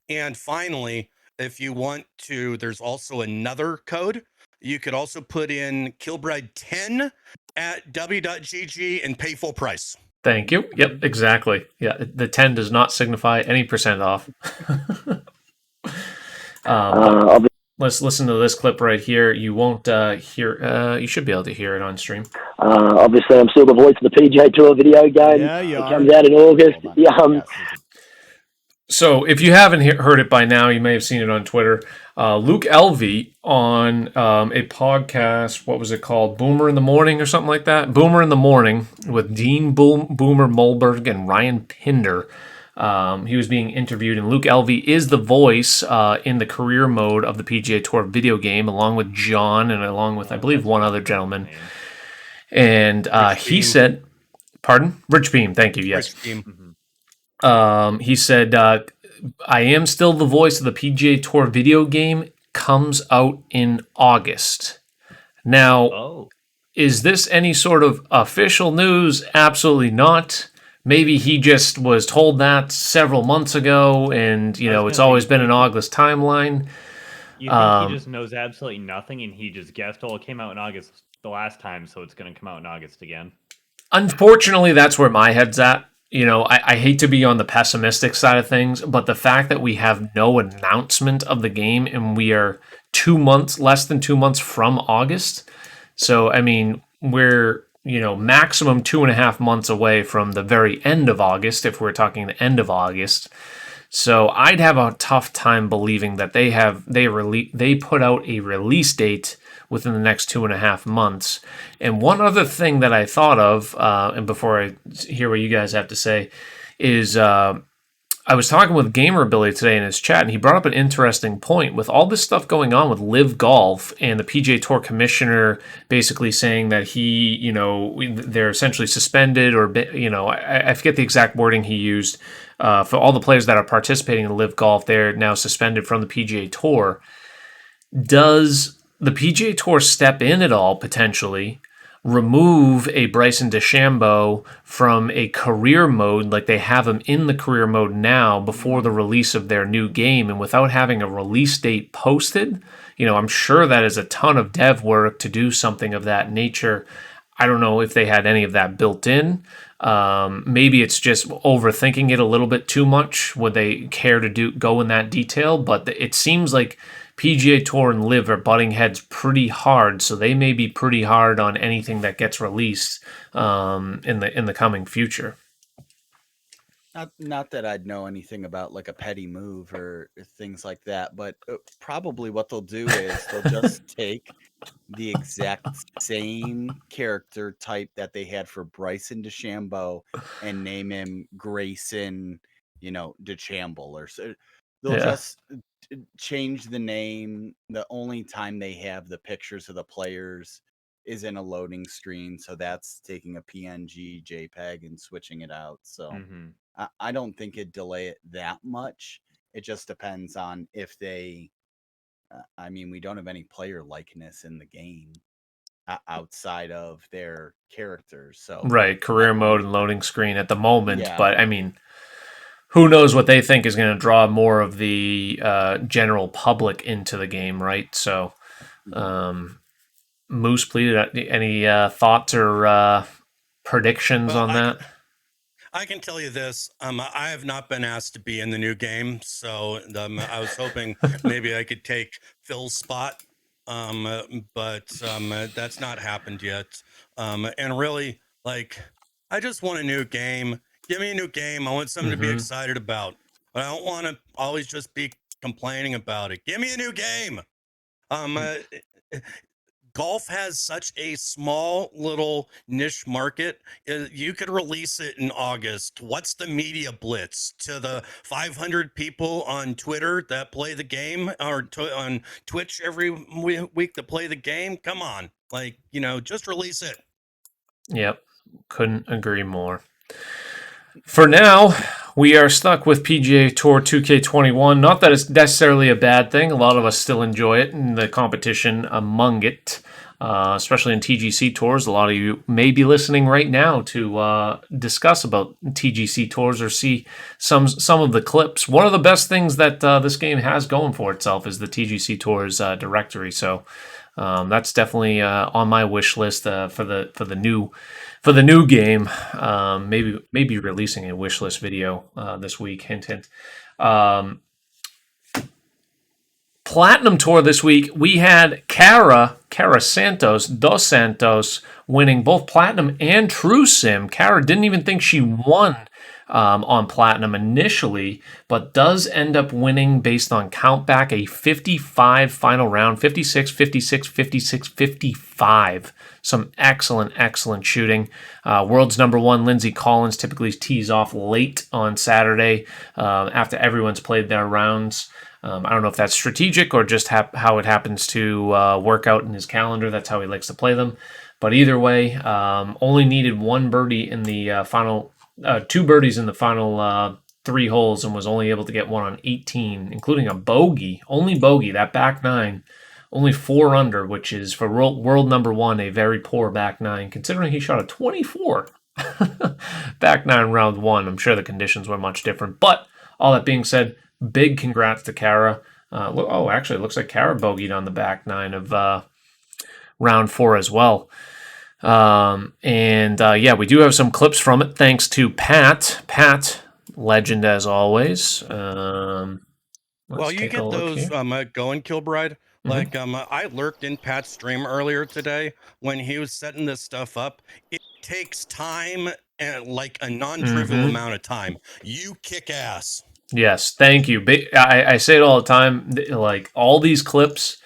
And finally, if you want to, there's also another code. You could also put in Kilbride 10 at w.gg and pay full price. Thank you. Yep, exactly. Yeah, the 10 does not signify any percent off. Let's listen to this clip right here. You won't hear. You should be able to hear it on stream. Obviously, I'm still the voice of the PGA Tour video game. Yeah, you are. It comes out in August. So if you haven't heard it by now, you may have seen it on Twitter. Luke Elvey on a podcast, what was it called? Boomer in the Morning or something like that? Boomer in the Morning with Dean Boomer Mulberg and Ryan Pinder. He was being interviewed, and Luke Elvey is the voice in the career mode of the PGA Tour video game, along with John and along with, I believe, one other gentleman. And he said, pardon? Rich Beam, thank you, yes. Rich Beam. He said, I am still the voice of the PGA Tour video game, comes out in August. Now, is this any sort of official news? Absolutely not. Maybe he just was told that several months ago, and, you know, it's always been an August timeline. You think he just knows absolutely nothing, and he just guessed, oh, it came out in August the last time, so it's going to come out in August again? Unfortunately, that's where my head's at. You know, I hate to be on the pessimistic side of things, but the fact that we have no announcement of the game and we are less than 2 months from August. So, I mean, we're, you know, maximum 2.5 months away from the very end of August, if we're talking the end of August. So I'd have a tough time believing that they put out a release date within the next 2.5 months. And one other thing that I thought of, and before I hear what you guys have to say, is I was talking with Gamerbilly today in his chat, and he brought up an interesting point. With all this stuff going on with Live Golf and the PGA Tour commissioner basically saying that they're essentially suspended, or, you know, I forget the exact wording he used. For all the players that are participating in Live Golf, they're now suspended from the PGA Tour. Does the PGA Tour step in at all, potentially, remove a Bryson DeChambeau from a career mode like they have him in the career mode now before the release of their new game, and without having a release date posted? You know, I'm sure that is a ton of dev work to do something of that nature. I don't know if they had any of that built in. Maybe it's just overthinking it a little bit too much. Would they care to go in that detail? But it seems like PGA Tour and Live are butting heads pretty hard, so they may be pretty hard on anything that gets released in the coming future. Not that I'd know anything about like a petty move or things like that, but probably what they'll do is they'll just take the exact same character type that they had for Bryson DeChambeau and name him Grayson, DeChambeau, or so. They'll just change the name. The only time they have the pictures of the players is in a loading screen, so that's taking a PNG, JPEG, and switching it out. So I don't think it'd delay it that much. It just depends on if they. I mean, we don't have any player likeness in the game outside of their characters. So Right, career mode and loading screen at the moment. Yeah. But I mean, who knows what they think is going to draw more of the general public into the game, right? So, Moose, please, any thoughts or predictions Well, on that? I can tell you this. I have not been asked to be in the new game, so I was hoping maybe I could take Phil's spot, but that's not happened yet. And really, like, I just want a new game. Give me a new game. I want something to be excited about. But I don't want to always just be complaining about it. Give me a new game. Golf has such a small little niche market. You could release it in August. What's the media blitz to the 500 people on Twitter that play the game, or on Twitch every week that play the game? Come on, like, just release it. Yep, couldn't agree more. For now, we are stuck with PGA Tour 2K21. Not that it's necessarily a bad thing. A lot of us still enjoy it and the competition among it, especially in TGC Tours. A lot of you may be listening right now to discuss about TGC Tours or see some of the clips. One of the best things that this game has going for itself is the TGC Tours directory. So that's definitely on my wish list for the new game. Maybe releasing a wish list video this week. Hint, hint. Platinum Tour this week, we had Cara Santos, Dos Santos, winning both Platinum and True Sim. Cara didn't even think she won on Platinum initially, but does end up winning based on count back, a 55 final round, 56, 56, 56, 55. Some excellent shooting. World's number one, Lindsay Collins, typically tees off late on Saturday after everyone's played their rounds. I don't know if that's strategic or just how it happens to work out in his calendar. That's how he likes to play them. But either way, only needed one birdie in the final, two birdies in the final 3 holes, and was only able to get one on 18, including a bogey. Only bogey, that back nine. Only 4 under, which is for world number one, a very poor back nine, considering he shot a 24 back nine round one. I'm sure the conditions were much different. But all that being said, big congrats to Cara. Actually, it looks like Cara bogeyed on the back nine of round 4 as well. We do have some clips from it, thanks to Pat. Pat, legend as always. Well, you get those going, Kilbride. Like, I lurked in Pat's stream earlier today when he was setting this stuff up. It takes time, and like a non-trivial amount of time. You kick ass. Yes, thank you. I say it all the time. Like, all these clips,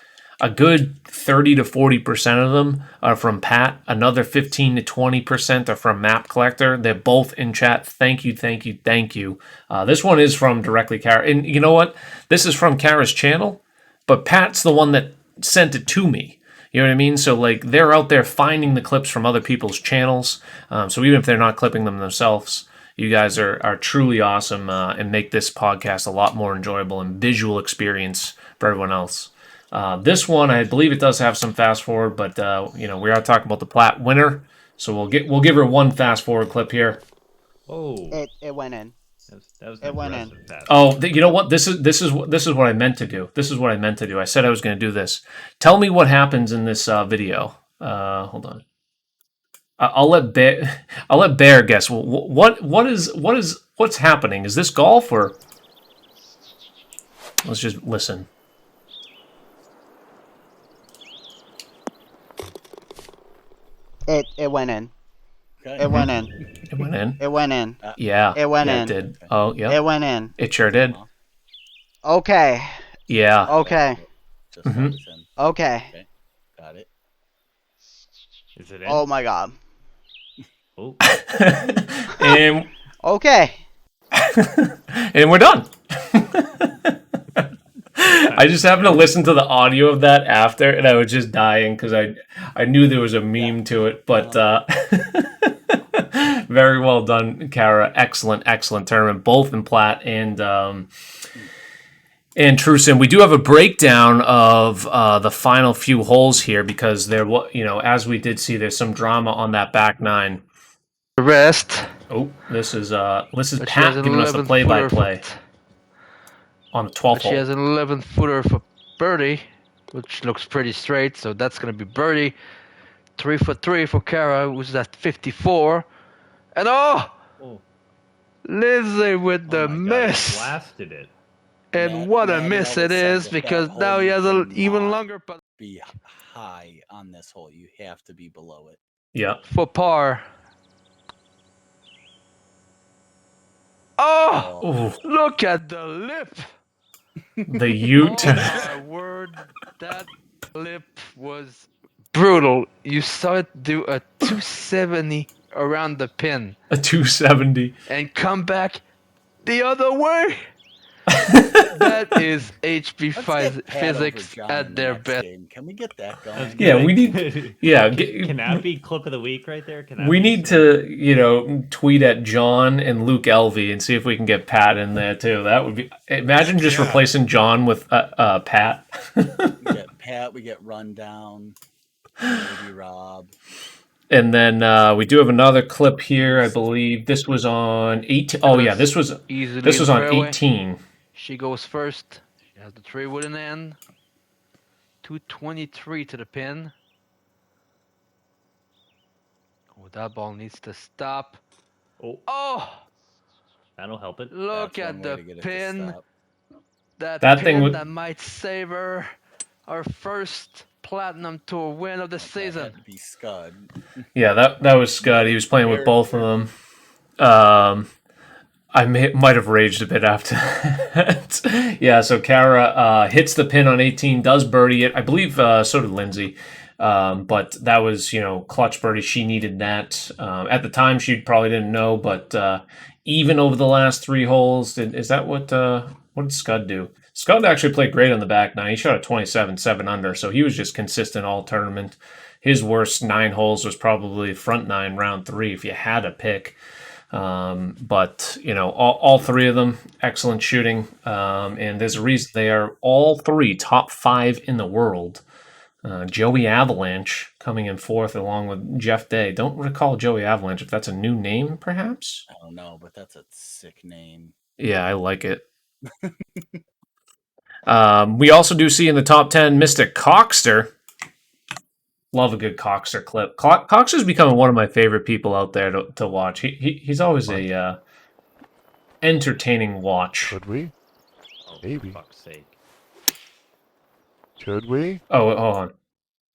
a good 30 to 40% of them are from Pat. Another 15 to 20% are from Map Collector. They're both in chat. Thank you. This one is from directly Cara. And you know what? This is from Cara's channel, but Pat's the one that sent it to me. You know what I mean? So, like, they're out there finding the clips from other people's channels. So even if they're not clipping them themselves, you guys are truly awesome and make this podcast a lot more enjoyable and visual experience for everyone else. This one, I believe it does have some fast forward, but we are talking about the Plat winner, so we'll give her one fast forward clip here. Oh, it went in. That was It went in. fast. Oh, you know what? This is what I meant to do. This is what I meant to do. I said I was going to do this. Tell me what happens in this video. Hold on. I'll let Bear guess. What's happening? Is this golf or? Let's just listen. It went in. Okay. It went in. It went in. It went in. Yeah. It went yeah, in. It did. Oh, yeah. It went in. It sure did. Okay. Yeah. Okay. Just notice him. Okay. Okay. Got it. Is it in? Oh my god. Oh. And Okay. and we're done. I just happened to listen to the audio of that after, and I was just dying because I knew there was a meme to it. But very well done, Kara. Excellent tournament, both in Platt and Trusin. We do have a breakdown of the final few holes here because there, as we did see, there's some drama on that back nine. The rest. Oh, this is But she has Pat an giving us the 11 play-by-play footer on the 12th But she hole. has an 11 footer for birdie, which looks pretty straight. So that's gonna be birdie. 3 for 3 for Kara, who's at 54. And Lindsay with the miss. Blasted it. And what a miss it is, because now he has an even longer putt. Be high on this hole. You have to be below it. Yeah. For par. Look at the lip. The Ute. Oh my word, that lip was brutal. You saw it do a 270 around the pin. A 270. And come back the other way. That is HP physics at their best. Can we get that going? Yeah, we need. Yeah, Can that be clip of the week right there? We need to, tweet at John and Luke Elvey and see if we can get Pat in there too. That would be. Imagine just replacing John with Pat. We get Pat. We get Rundown. Maybe Rob. And then we do have another clip here. I believe this was on 18. Oh yeah, this was on 18. She goes first. She has the 3 wood in the end. 223 to the pin. Oh, that ball needs to stop. Oh! That'll help it. Look at the pin. That thing pin that might save her. Our first Platinum Tour win of the season. That had to be Scud. Yeah, that was Scud. He was playing with both of them. I might have raged a bit after that. Yeah, so Kara hits the pin on 18, does birdie it. I believe so did Lindsay. But that was, clutch birdie. She needed that. At the time, she probably didn't know, but even over the last 3 holes, is that what did Scud do? Scud actually played great on the back nine. He shot a 27, 7 under, so he was just consistent all tournament. His worst 9 holes was probably front 9, round 3, if you had to pick. But all 3 of them excellent shooting, and there's a reason they are all 3 top 5 in the world. Joey Avalanche coming in 4th along with Jeff Day. Don't recall Joey Avalanche, if that's a new name perhaps. I don't know, but that's a sick name. Yeah, I like it. We also do see in the top 10 Mr. Coxter. Love a good Coxter clip. Coxter's becoming one of my favorite people out there to watch. He's always a entertaining watch. Could we? Maybe. For fuck's sake. Could we? Oh, hold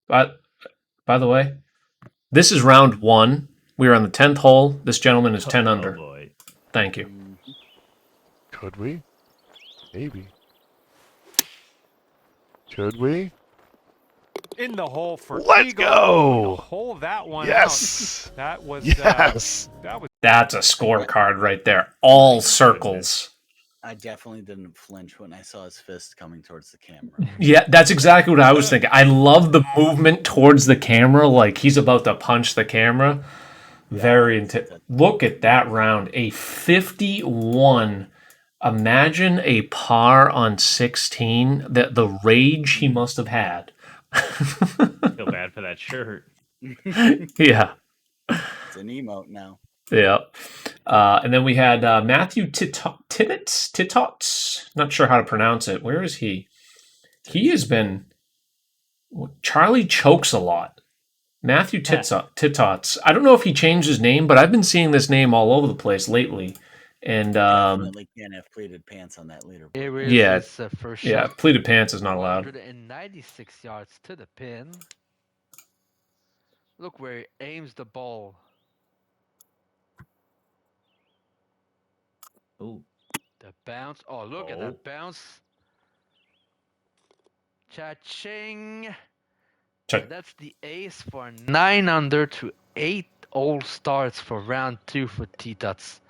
on. By the way, this is round 1. We are on the 10th hole. This gentleman is 10 under. Boy. Thank you. Could we? Maybe. Could we? In the hole for Let's Eagle. go! Hole that one Yes! out. That was Yes! That's a scorecard right there. All circles. I definitely didn't flinch when I saw his fist coming towards the camera. Yeah, that's exactly what I was thinking. I love the movement towards the camera, like he's about to punch the camera. Very intense. Look at that round. A 51. Imagine a par on 16. The rage he must have had. Feel bad for that shirt. Yeah. It's an emote now. Yeah. And then we had Matthew Titots. Not sure how to pronounce it. Where is he? He has been... Charlie chokes a lot. Matthew Titots. I don't know if he changed his name, but I've been seeing this name all over the place lately. And definitely can't have pleated pants on that leaderboard. Yeah, first yeah, shot. pleated pants is not allowed. 196 yards to the pin. Look where he aims the ball. Ooh. The bounce. Oh, look at that bounce. Cha-ching. That's the ace for 9 under to 8 all starts for round 2 for T-Tuts.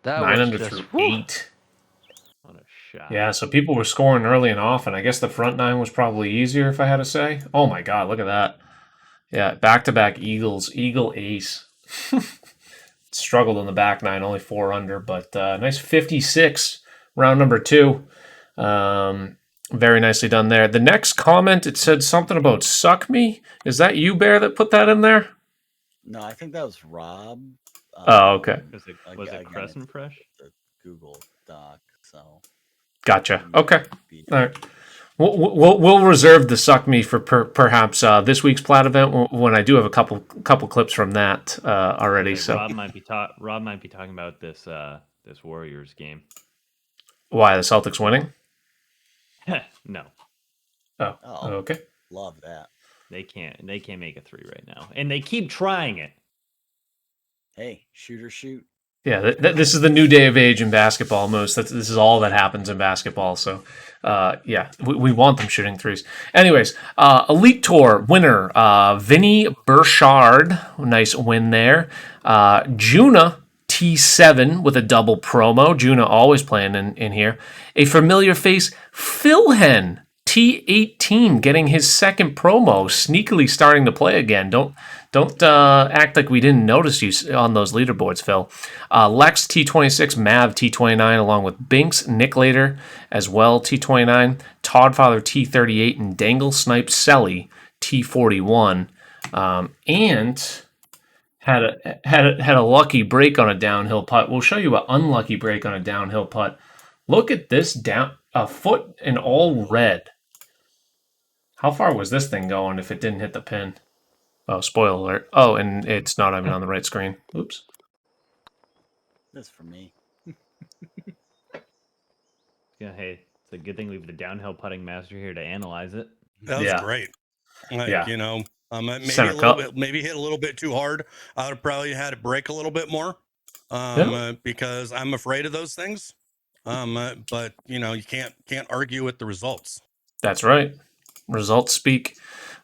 That 9 was under just, through whew. 8. What a shot. Yeah, so people were scoring early and often. I guess the front nine was probably easier, if I had to say. Oh my God, look at that. Yeah, back-to-back Eagles. Eagle ace. Struggled in the back nine, only 4 under, but nice 56, round number 2. Very nicely done there. The next comment, it said something about suck me. Is that you, Bear, that put that in there? No, I think that was Rob. Oh, okay. Was it Crescent Fresh? The Google Doc, so. Gotcha. Okay. All right. We'll reserve the suck me for perhaps this week's Plat event when I do have a couple clips from that already. Okay, so Rob might be talking about this Warriors game. Why the Celtics winning? No. Oh, okay. Love that. They can't make a 3 right now, and they keep trying it. Hey, shoot or shoot. Yeah, this is the new day of age in basketball. This is all that happens in basketball. So, yeah, we want them shooting threes. Anyways, Elite Tour winner, Vinny Burchard. Nice win there. Juna T7 with a double promo. Juna always playing in here. A familiar face, Philhen T18 getting his second promo, sneakily starting to play again. Don't act like we didn't notice you on those leaderboards, Phil. Lex T26, Mav T29, along with Binks, Nick Later as well T29, Toddfather T38, and Dangle Snipe Selly T41, and had a lucky break on a downhill putt. We'll show you an unlucky break on a downhill putt. Look at this a foot in all red. How far was this thing going if it didn't hit the pin? Oh, spoiler alert. Oh, and it's not even on the right screen. Oops. That's for me. Yeah, hey, it's a good thing we have the downhill putting master here to analyze it. That was great. Yeah. You know, maybe Center a little cup. bit, maybe hit a little bit too hard. I would have probably had it break a little bit more, because I'm afraid of those things. But you know, you can't argue with the results. That's right. Results speak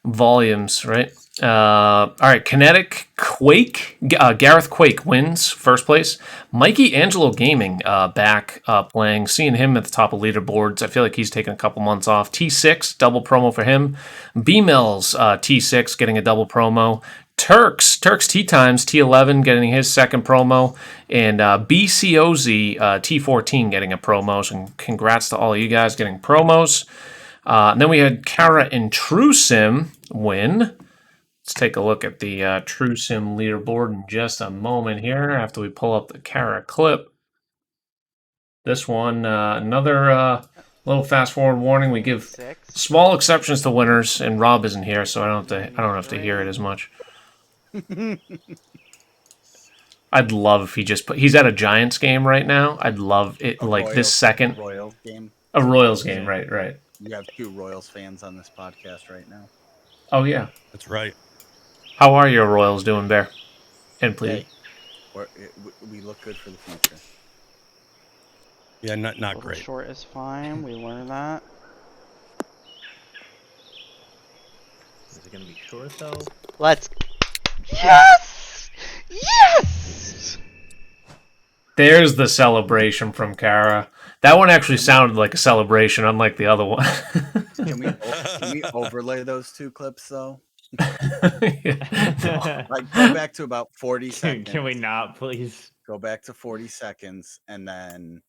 volumes, right? All right, Kinetic Quake. Gareth Quake wins first place. Mikey Angelo Gaming back playing. Seeing him at the top of leaderboards. I feel like he's taken a couple months off. T6, double promo for him. B-Mills T6 getting a double promo. Turks Tea Times T11 getting his second promo. And BCOZ T14 getting a promo. So congrats to all of you guys getting promos. And then we had Kara and TrueSim win. Let's take a look at the TrueSim leaderboard in just a moment here after we pull up the Kara clip. This one, another little fast forward warning. We give small exceptions to winners, and Rob isn't here, so I don't have to hear it as much. I'd love if he's at a Giants game right now. I'd love it this second. Royals game. A Royals game, right. You have 2 Royals fans on this podcast right now. Oh, yeah. That's right. How are your Royals doing, Bear? And please. Hey, we look good for the future. Yeah, not great. Short is fine. We learned that. Is it going to be short, though? Let's... Yes! Yes! There's the celebration from Kara. That one actually sounded like a celebration, unlike the other one. Can we overlay those 2 clips, though? Yeah. Like, go back to about 40 seconds. Can we not, please? Go back to 40 seconds, and then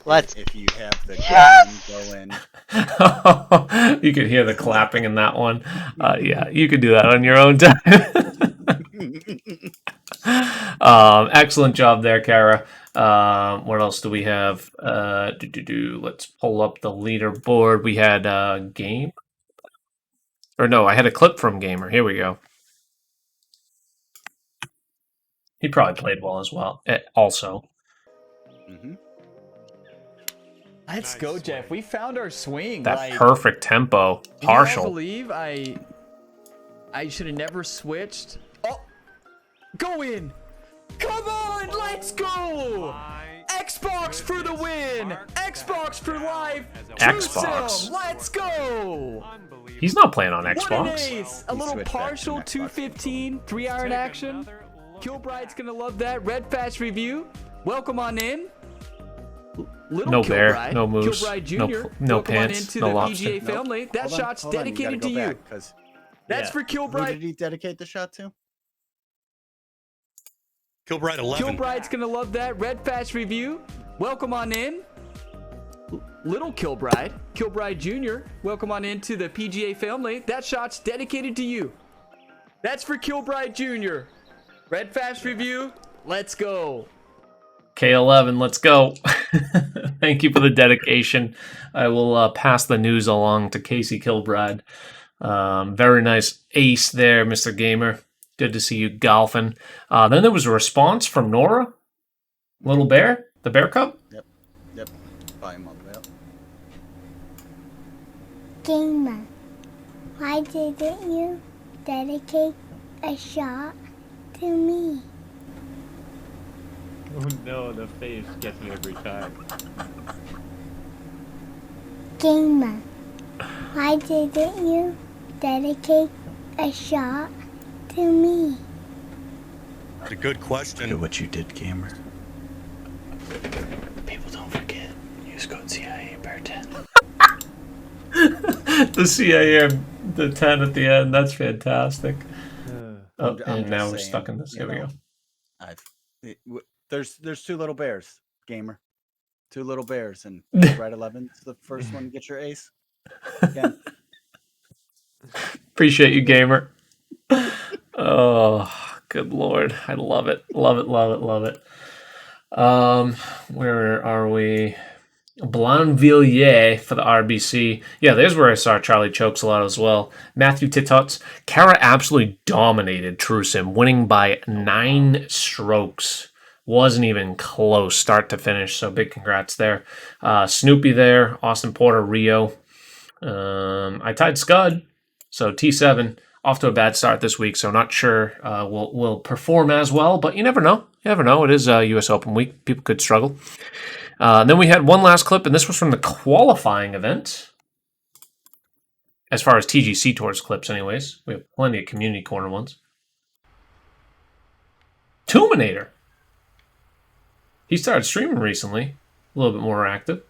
if you have the game go in. You could hear the clapping in that one. Yeah, you could do that on your own time. Excellent job there, Kara. What else do we have? Let's pull up the leaderboard. We had Game. Or no, I had a clip from Gamer. Here we go. He probably played well as well. Also. Mm-hmm. Let's go, Jeff. We found our swing. That perfect tempo. Partial. Can you believe I should have never switched? Oh, go in. Come on, let's go. Xbox for the win. Xbox for life. Xbox. Let's go. He's not playing on What an Xbox. ace. A little partial 215, 3-iron action. Kilbride's going to love that. Red Fast review. Welcome on in. Little No bear, Kilbride, no moose, Kilbride Jr. no Welcome on pants, into no the lobster. PGA family. That Hold on, shot's hold on, you gotta dedicated go to back, you. 'cause That's Yeah. for who Kilbride. did he dedicate the shot to? Kilbride 11. Kilbride's gonna love that. Red Fast Review. Welcome on in. Little Kilbride, Kilbride Jr. Welcome on into the PGA family. That shot's dedicated to you. That's for Kilbride Jr. Red Fast Review. Let's go. K11, let's go. Thank you for the dedication. I will pass the news along to Casey Kilbride. Very nice ace there, Mr. Gamer. Good to see you golfing. Then there was a response from Nora. Little Bear, the Bear Cub. Yep. Volume all the way up. Gamer, why didn't you dedicate a shot to me? Oh no, the face gets me every time. Gamer, why didn't you dedicate a shot to me? It's a good question. Look at what you did, Gamer. People don't forget. Use code CIA Bear 10. The CIA, the 10 at the end. That's fantastic. I'm And now just we're saying, stuck in this. you Here we know, go. There's two little bears, Gamer. Two little bears, and Red 11's the first one to get your ace. Again. Appreciate you, Gamer. Oh, good Lord. I love it. Love it, love it, love it. Where are we? Blainvilliers for the RBC. Yeah, there's where I saw Charlie Chokes a lot as well. Matthew Titots. Kara absolutely dominated Trusim, winning by 9 strokes. Wasn't even close start to finish, so big congrats there. Snoopy there. Austin Porter, Rio. I tied Scud, so T7 off to a bad start this week, so not sure will perform as well, but you never know. You never know. It is US Open week. People could struggle. Then we had one last clip, and this was from the qualifying event. As far as TGC Tours clips, anyways. We have plenty of community corner ones. Tuminator. He started streaming recently. A little bit more active.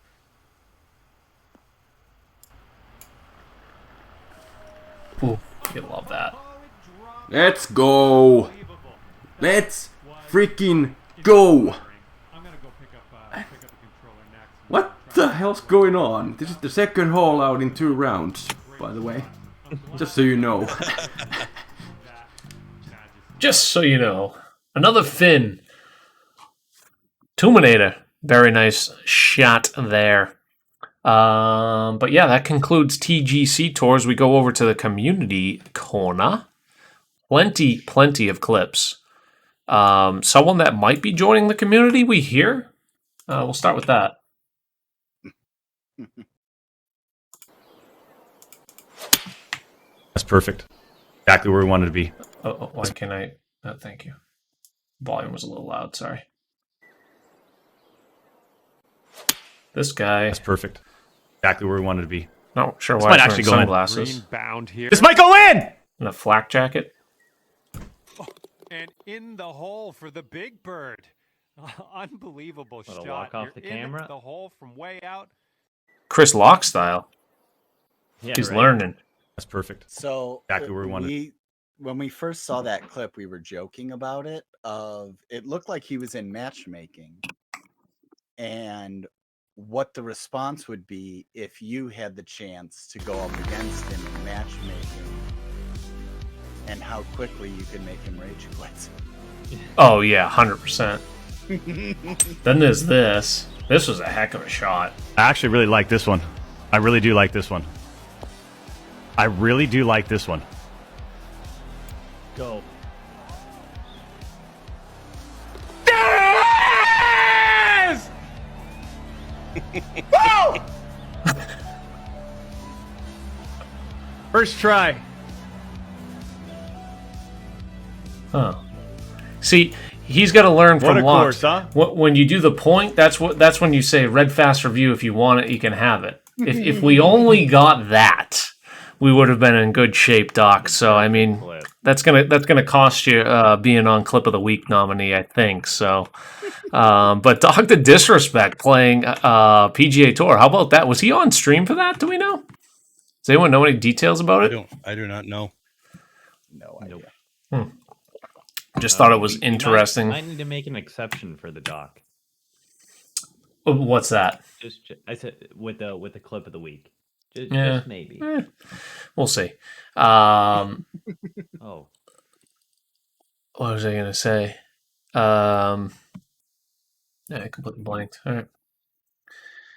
Ooh, you love that. Let's go. Let's freaking go. What the hell's going on? This is the second haul out in 2 rounds, by the way. Just so you know. Just so you know. Another Finn. Tuminator. Very nice shot there. But yeah, that concludes TGC Tours. We go over to the community corner. Plenty of clips. Someone that might be joining the community, we hear. We'll start with that. That's perfect. Exactly where we wanted to be. Oh, why can't I? Thank you. Volume was a little loud, sorry. This guy. That's perfect. Exactly where we wanted to be. Not sure This why might he's actually wearing go in. sunglasses. Green bound here. This might go in! And a flak jacket. And in the hole for the big bird. Unbelievable What, a shot. walk off You're the camera? in the hole from way out. Chris Locke style. Yeah, He's right. learning. That's perfect. So Exactly where we wanted. when we first saw that clip, we were joking about it. It looked like he was in matchmaking, and what the response would be if you had the chance to go up against him in matchmaking, and how quickly you could make him rage quit. Oh yeah, 100%. Then there's this. This was a heck of a shot. I actually really like this one. I really do like this one. I really do like this one. Go. Yes! Woo! First try. Huh. See, he's got to learn What from a Locke. course, huh? When you do the point, that's when you say red fast review. If you want it, you can have it. If we only got that, we would have been in good shape, Doc. So I mean, that's gonna cost you being on Clip of the Week nominee, I think. So, but Doc the Disrespect playing PGA Tour. How about that? Was he on stream for that? Do we know? Does anyone know any details about it? I do not know. No idea. Just thought it was interesting. Might need to make an exception for the Doc. What's that? I said with the Clip of the Week. Just maybe. We'll see. Oh. What was I gonna say? Yeah, I completely blanked. All right.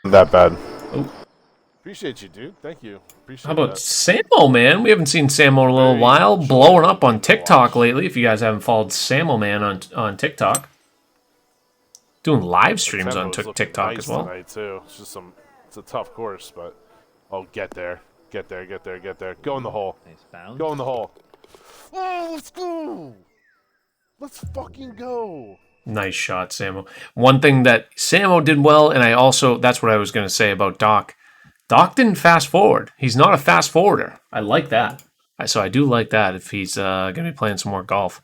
That bad. Oh. Appreciate you, dude. Thank you. Appreciate How about that. Samo, man? We haven't seen Samo in a little while. Blowing up on TikTok lately. If you guys haven't followed Samo Man on TikTok, doing live streams on Tempo's looking TikTok nice as well. Tonight too. It's just it's a tough course, but I'll get there. Get there. Go in the hole. Nice bounce. Go in the hole. Oh, let's go. Let's fucking go. Nice shot, Samo. One thing that Samo did well, and that's what I was going to say about Doc. Doc didn't fast forward. He's not a fast forwarder. I like that. So I do like that if he's going to be playing some more golf.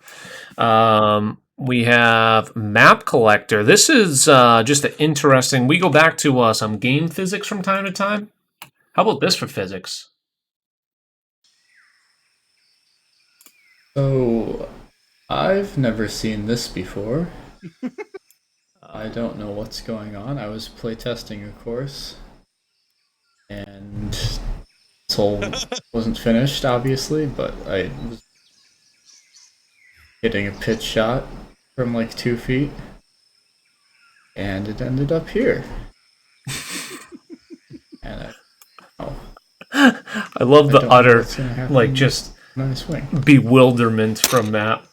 We have Map Collector. This is just an interesting... We go back to some game physics from time to time. How about this for physics? So, I've never seen this before. I don't know what's going on. I was playtesting a course, and this hole wasn't finished, obviously, but I was hitting a pitch shot from like 2 feet, and it ended up here. And I love the utter, like, just nice swing. bewilderment from Matt.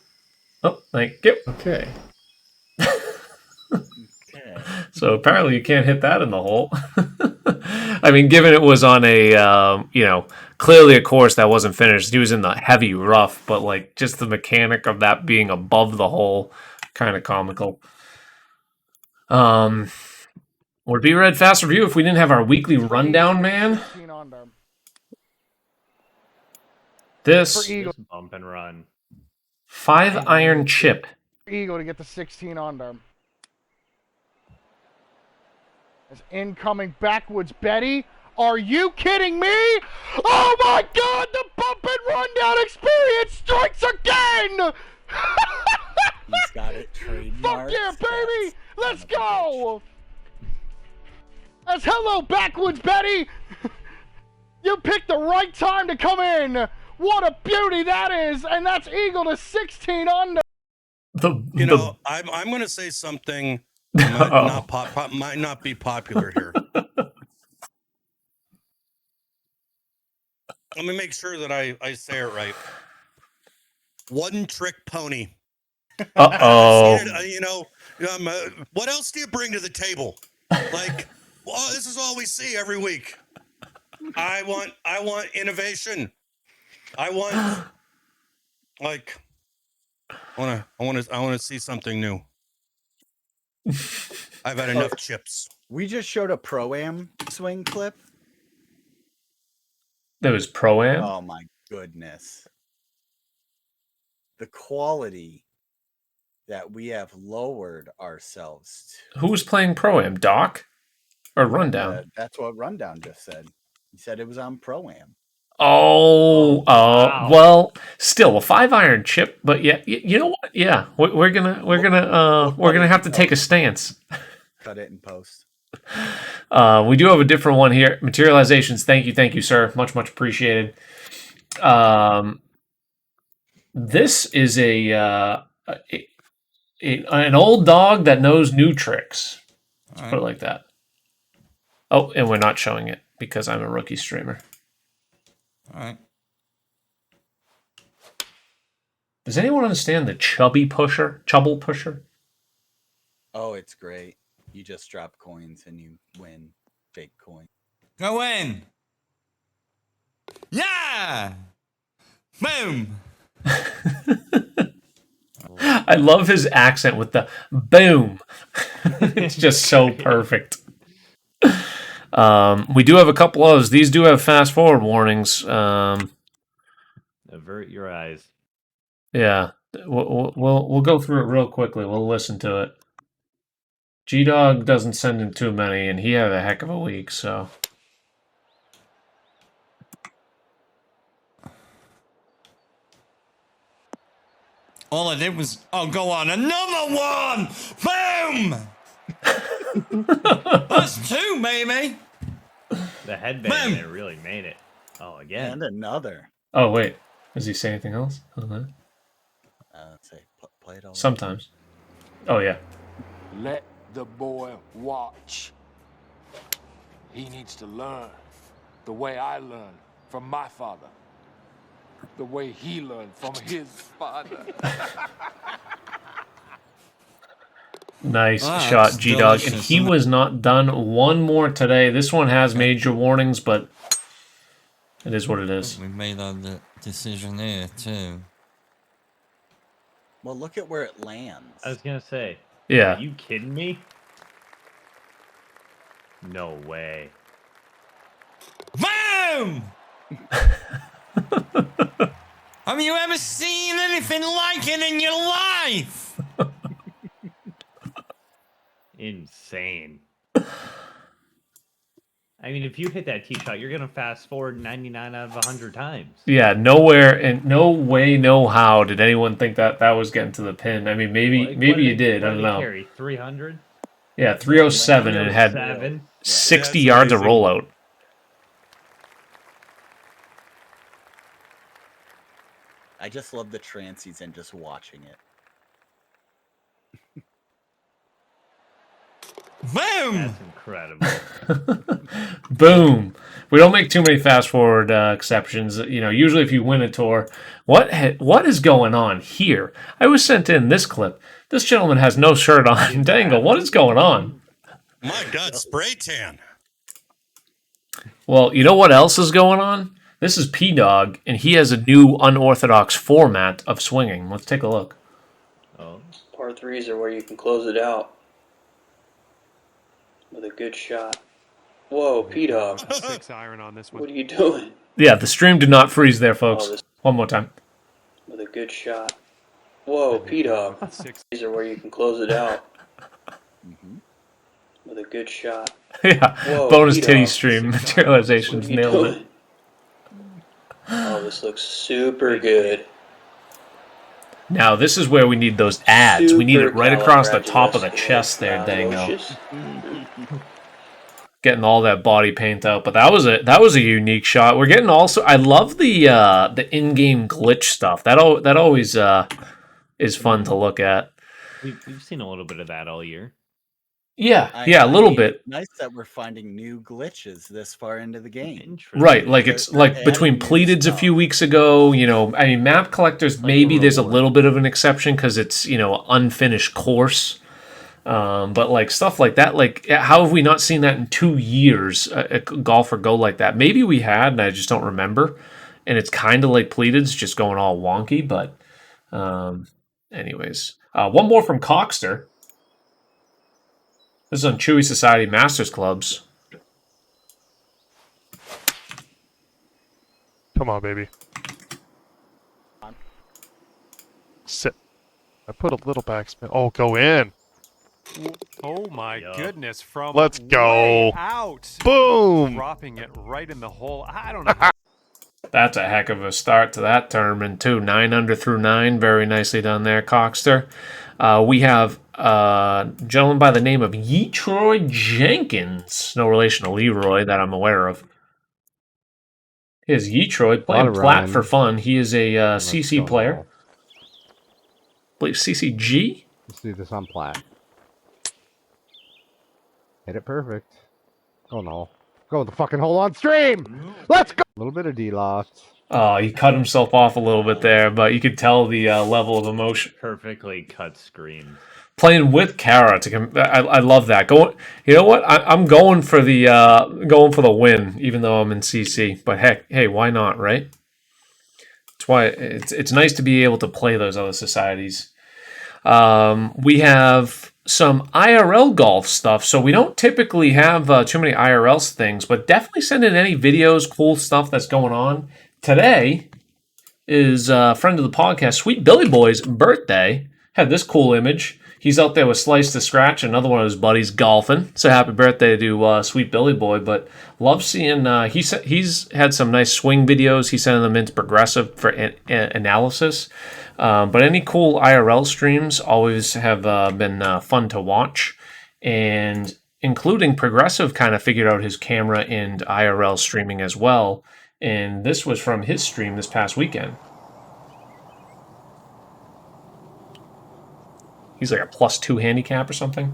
Oh, thank you. Okay. So apparently you can't hit that in the hole. I mean, given it was on a, clearly a course that wasn't finished, he was in the heavy rough, but like just the mechanic of that being above the hole, kind of comical. Would be Red Fast Review if we didn't have our weekly rundown, man. This bump and run. 5-iron chip. Eagle to get the 16 under. As incoming backwoods Betty. Are you kidding me? Oh my God! The bump and rundown experience strikes again! He's got it trademarked. Fuck yeah, baby! Let's go! As hello, backwoods Betty! You picked the right time to come in. What a beauty that is, and that's eagle to 16 under. I'm going to say something that might not be popular here. Let me make sure that I say it right. One trick pony. Uh-oh. What else do you bring to the table? Like, well, this is all we see every week. I want innovation. I want to see something new. I've had enough chips. We just showed a Pro-Am swing clip. That was Pro-Am? Oh my goodness. The quality that we have lowered ourselves to. Who was playing Pro-Am? Doc? Or Rundown? That's what Rundown just said. He said it was on Pro-Am. Wow. Well, still a 5-iron chip, but yeah, you know what? Yeah, we're gonna have to take a stance. Cut it in post. We do have a different one here. Materializations. Thank you, sir. Much appreciated. This is an old dog that knows new tricks. Let's put it like that. Oh, and we're not showing it because I'm a rookie streamer. All right. Does anyone understand the chubble pusher? Oh, it's great. You just drop coins and you win fake coin. Go in. Yeah. Boom. I love his accent with the boom. It's just so perfect. We do have a couple others. These do have fast forward warnings. Avert your eyes. Yeah, we'll go through it real quickly. We'll listen to it. G-Dog doesn't send in too many, and he had a heck of a week, so. All I did was, oh, go on, another one! Boom! That's two, baby! The headbang it really made it. Oh, again. And another. Oh, wait. Does he say anything else? Let's say, play it all. Sometimes. Oh, yeah. Let the boy watch. He needs to learn the way I learned from my father. The way he learned from his father. Nice Ah, shot, it's G-Dog. And delicious, he isn't it? was not done. One more today. This one has major warnings, but it is what it is. We made our decision here, too. Well, look at where it lands. I was gonna say. Yeah. Are you kidding me? No way. Boom! Have you ever seen anything like it in your life? Insane. I mean, if you hit that tee shot, you're gonna fast forward 99 out of 100 times. Yeah, nowhere and no way, no how did anyone think that that was getting to the pin. I mean, maybe you did. I don't know. Carry 300. Yeah, 307, and it had 60 yards of rollout. I just love the transies and just watching it. Boom! That's incredible. Boom. We don't make too many fast forward exceptions. You know, usually if you win a tour, what is going on here? I was sent in this clip. This gentleman has no shirt on. Dangle, what is going on? My God, spray tan. Well, you know what else is going on? This is P-Dog, and he has a new unorthodox format of swinging. Let's take a look. Oh. Par threes are where you can close it out with a good shot. Whoa, P-Dog. 6 iron on this one. What are you doing? Yeah, the stream did not freeze there, folks. One more time. With a good shot. Whoa, P-Dog. These are where you can close it out with a good shot. Yeah, Whoa, bonus P-Dog. titty stream materializations, What are you nailed doing? it. Oh, this looks super good. Now, this is where we need those ads. We need it right across the top of the chest there, Dango. Getting all that body paint out, but that was a unique shot. We're getting also. I love the in-game glitch stuff. That always is fun to look at. We've seen a little bit of that all year. Yeah, a little bit. Nice that we're finding new glitches this far into the game. Right, like it's like between pleateds a few weeks ago. You know, I mean, map collectors. Maybe there's a little bit of an exception because it's unfinished course. But like stuff like that, like how have we not seen that in 2 years? A golfer go like that? Maybe we had, and I just don't remember. And it's kind of like pleateds, just going all wonky. But, anyways, one more from Coxter. This is on Chewy Society Masters Clubs. Come on, baby. Sit. I put a little backspin. Oh, go in. Oh my goodness! From Let's go. way out, Boom. dropping it right in the hole. I don't know. That's a heck of a start to that tournament, too. 9 under through 9. Very nicely done there, Coxter. We have a gentleman by the name of Yetroy Jenkins. No relation to Leroy that I'm aware of. Here's Yetroy playing Platt for fun. He is a CC player. I believe CCG? Let's do this on Platt. Hit it perfect. Oh no. Go with the fucking hole on stream! Let's go! A little bit of D-loft. Oh, he cut himself off a little bit there, but you could tell the level of emotion. Perfectly cut screen. Playing with Kara I love that. You know what? I'm going for the win, even though I'm in CC. But heck, hey, why not, right? That's why it's nice to be able to play those other societies. We have some IRL golf stuff. So we don't typically have too many IRL things, but definitely send in any videos, cool stuff that's going on. Today is a friend of the podcast, Sweet Billy Boy's birthday. Had this cool image. He's out there with Slice to Scratch, another one of his buddies golfing. So happy birthday to Sweet Billy Boy. But love seeing, he's had some nice swing videos. He's sending them into Progressive for analysis. But any cool IRL streams always have been fun to watch. And including Progressive kind of figured out his camera and IRL streaming as well. And this was from his stream this past weekend. He's like a +2 handicap or something.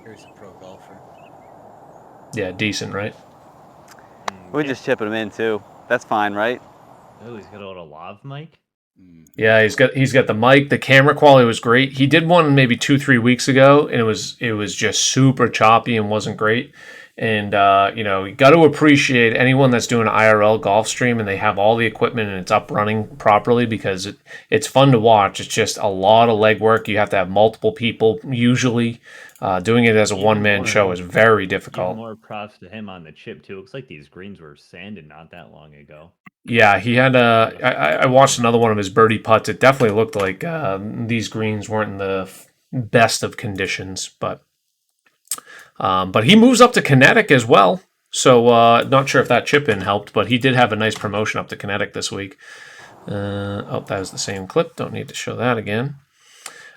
Here's a pro golfer. Yeah, decent, right? We're just chipping him in too. That's fine, right? Oh, he's got a little lav mic. Yeah, he's got the mic. The camera quality was great. He did one maybe 2-3 weeks ago, and it was just super choppy and wasn't great. And you got to appreciate anyone that's doing an IRL golf stream and they have all the equipment and it's up running properly, because it's fun to watch. It's just a lot of legwork. You have to have multiple people usually. Doing it as a one-man show is very difficult. More props to him on the chip too. Looks like these greens were sanded not that long ago. Yeah, he had I watched another one of his birdie putts. It definitely looked like these greens weren't in the best of conditions, but he moves up to Kinetic as well. So not sure if that chip in helped, but he did have a nice promotion up to Kinetic this week. That was the same clip. Don't need to show that again.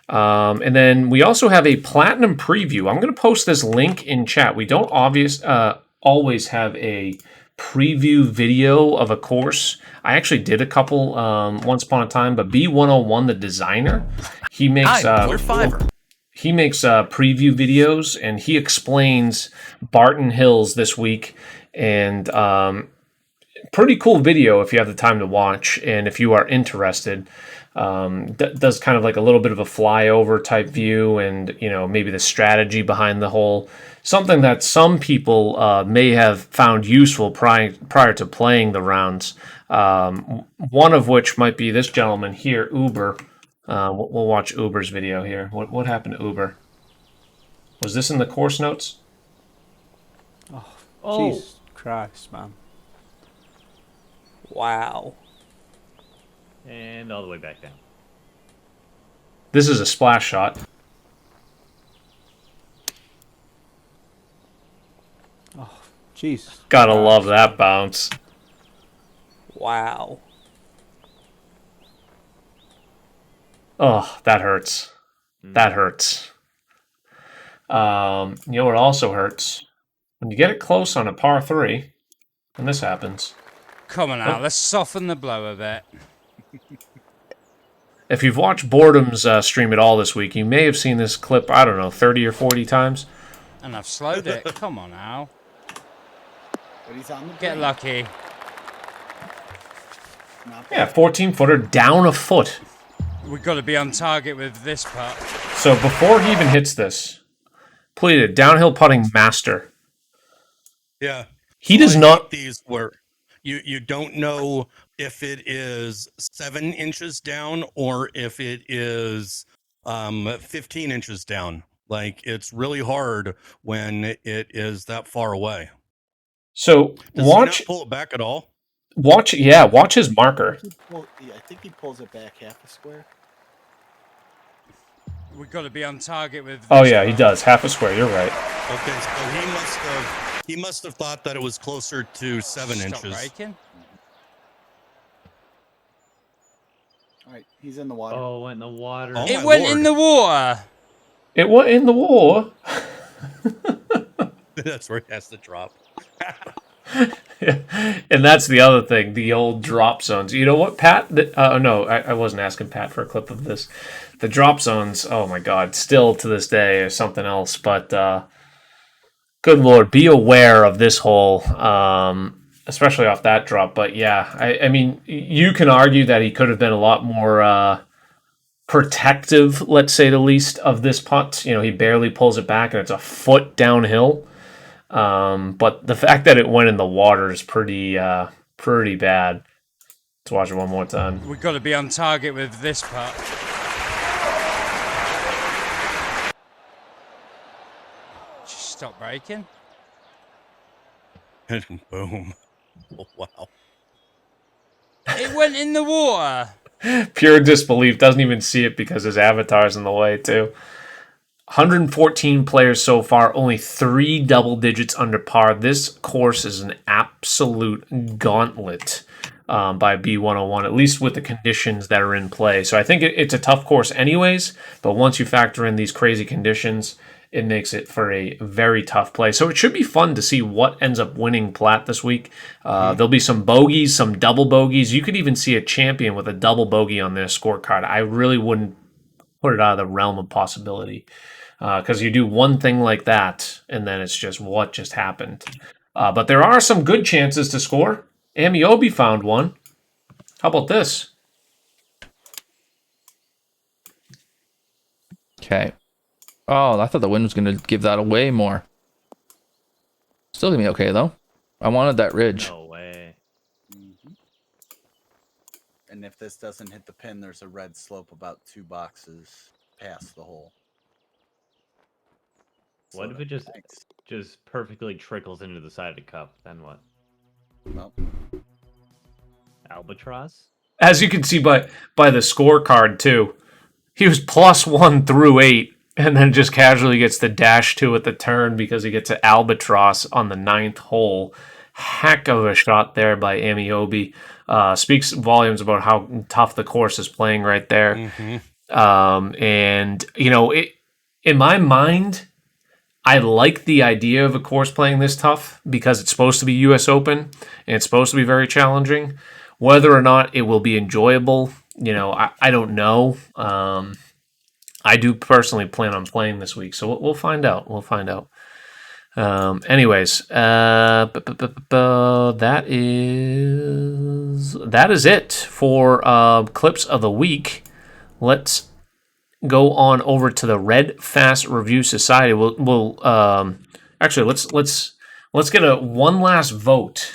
And then we also have a Platinum preview. I'm going to post this link in chat. We don't always have a preview video of a course. I actually did a couple once upon a time, but B101, the designer, he makes he makes preview videos, and he explains Barton Hills this week, and pretty cool video if you have the time to watch, and if you are interested. Does kind of like a little bit of a flyover type view, and maybe the strategy behind the hole, something that some people may have found useful prior to playing the rounds. One of which might be this gentleman here, Uber. We'll watch Uber's video here. What happened to Uber? Was this in the course notes? Oh, Jesus Christ, man! Wow. And all the way back down. This is a splash shot. Oh, jeez. Gotta love that bounce. Wow. Oh, that hurts. That hurts. You know what also hurts? When you get it close on a par 3, and this happens. Come on now, let's soften the blow a bit. If you've watched Boredom's stream at all this week, you may have seen this clip, I don't know, 30 or 40 times. And I've slowed it. Come on now. But he's on the Get lucky. Yeah, 14-footer down a foot. We've got to be on target with this putt. So before he even hits this, pleaded downhill putting master. Yeah. He does not. These were you don't know if it is 7 inches down or if it is 15 inches down. Like, it's really hard when it is that far away. So Does watch. he not pull it back at all? Watch his marker. I think he pulls it back half a square. We've got to be on target with. Oh yeah, he does half a square. You're right. Okay, so he must have thought that it was closer to 7 inches. Breaking. All right, he's in the water. Oh, it went in the water. Oh, It went in the water. It went in the war. That's where he has to drop. And that's the other thing, the old drop zones. You know what, Pat? No, I wasn't asking Pat for a clip of this. The drop zones, oh my God, still to this day is something else. But good Lord, be aware of this hole, especially off that drop. But yeah, I mean, you can argue that he could have been a lot more protective, let's say the least, of this putt. You know, he barely pulls it back and it's a foot downhill. But the fact that it went in the water is pretty bad. Let's watch it one more time. We've got to be on target with this putt. stop breaking. Boom. Oh, wow. It went in the water. Pure disbelief. Doesn't even see it because his avatar's in the way, too. 114 players so far, only 3 double digits under par. This course is an absolute gauntlet by B101, at least with the conditions that are in play. So I think it's a tough course anyways, but once you factor in these crazy conditions, it makes it for a very tough play. So it should be fun to see what ends up winning Platt this week. There'll be some bogeys, some double bogeys. You could even see a champion with a double bogey on their scorecard. I really wouldn't put it out of the realm of possibility. Because you do one thing like that, and then it's just what just happened. But there are some good chances to score. Amiobi found one. How about this? Okay. Oh, I thought the wind was going to give that away more. Still going to be okay, though. I wanted that ridge. No way. And if this doesn't hit the pin, there's a red slope about 2 boxes past the hole. What if it just perfectly trickles into the side of the cup? Then what? Well, albatross. As you can see by the scorecard too, he was +1 through 8, and then just casually gets the -2 at the turn because he gets an albatross on the 9th hole. Heck of a shot there by Amiobi. Speaks volumes about how tough the course is playing right there. And you know, in my mind, I like the idea of a course playing this tough because it's supposed to be US Open and it's supposed to be very challenging. Whether or not it will be enjoyable, you know, I don't know. I do personally plan on playing this week, so we'll find out. We'll find out. Anyways, that is it for clips of the week. Let's go on over to the Red Fast Review Society. We'll actually let's get one last vote,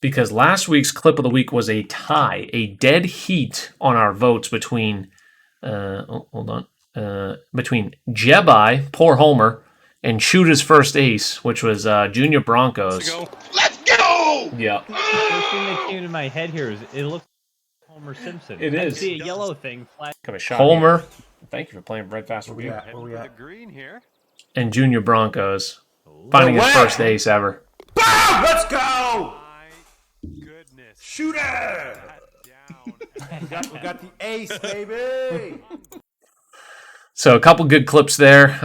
because last week's clip of the week was a tie, a dead heat on our votes between between Jebai, poor Homer, and Shooter's First Ace, which was Junior Broncos. Let's go! Yeah. The first thing that came to my head here is it looks like Homer Simpson. It I is. see a yellow thing flat. Got a shot Homer. Here. Thank you for playing Red Fast Review. Where we at? Green here. And Junior Broncos finding his first ace ever. Boom! Let's go! Goodness. Shooter! we got the ace, baby! So a couple good clips there.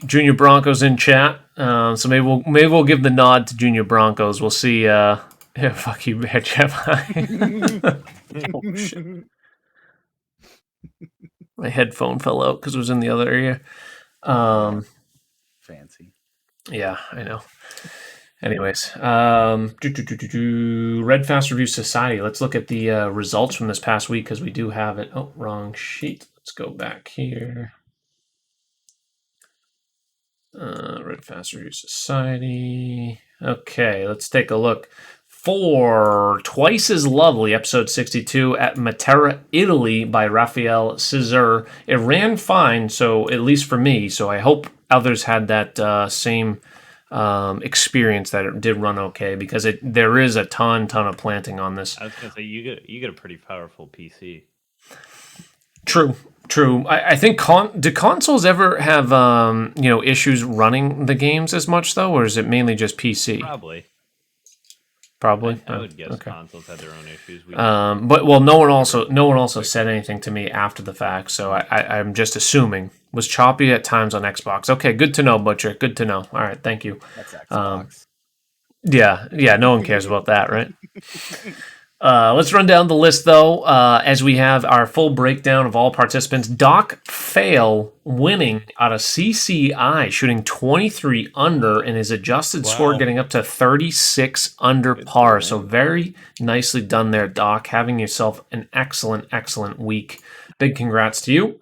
Junior Broncos in chat. So maybe we'll give the nod to Junior Broncos. We'll see. Yeah, fuck you, bitch. Oh, shit. My headphone fell out because it was in the other ear. Fancy. Yeah, I know. Anyways, Red Fast Review Society. Let's look at the results from this past week because we do have it. Oh, wrong sheet. Let's go back here. Red Fast Review Society. Okay, let's take a look. For Twice as Lovely, episode 62, at Matera, Italy, by Raphael Cesar. It ran fine, so at least for me. So I hope others had that same experience, that it did run okay, because there is a ton of planting on this. I was gonna say you get a pretty powerful PC. True. I think do consoles ever have issues running the games as much though, or is it mainly just PC? Probably. I would guess consoles had their own issues. But no one also said anything to me after the fact, so I'm just assuming. Was choppy at times on Xbox. Okay, good to know, Butcher. Good to know. All right, thank you. That's Xbox. Yeah, no one cares about that, right? Let's run down the list, though, as we have our full breakdown of all participants. Doc Fail winning out of CCI, shooting 23 under, and his adjusted score getting up to 36 under par. So very nicely done there, Doc. Having yourself an excellent week. Big congrats to you.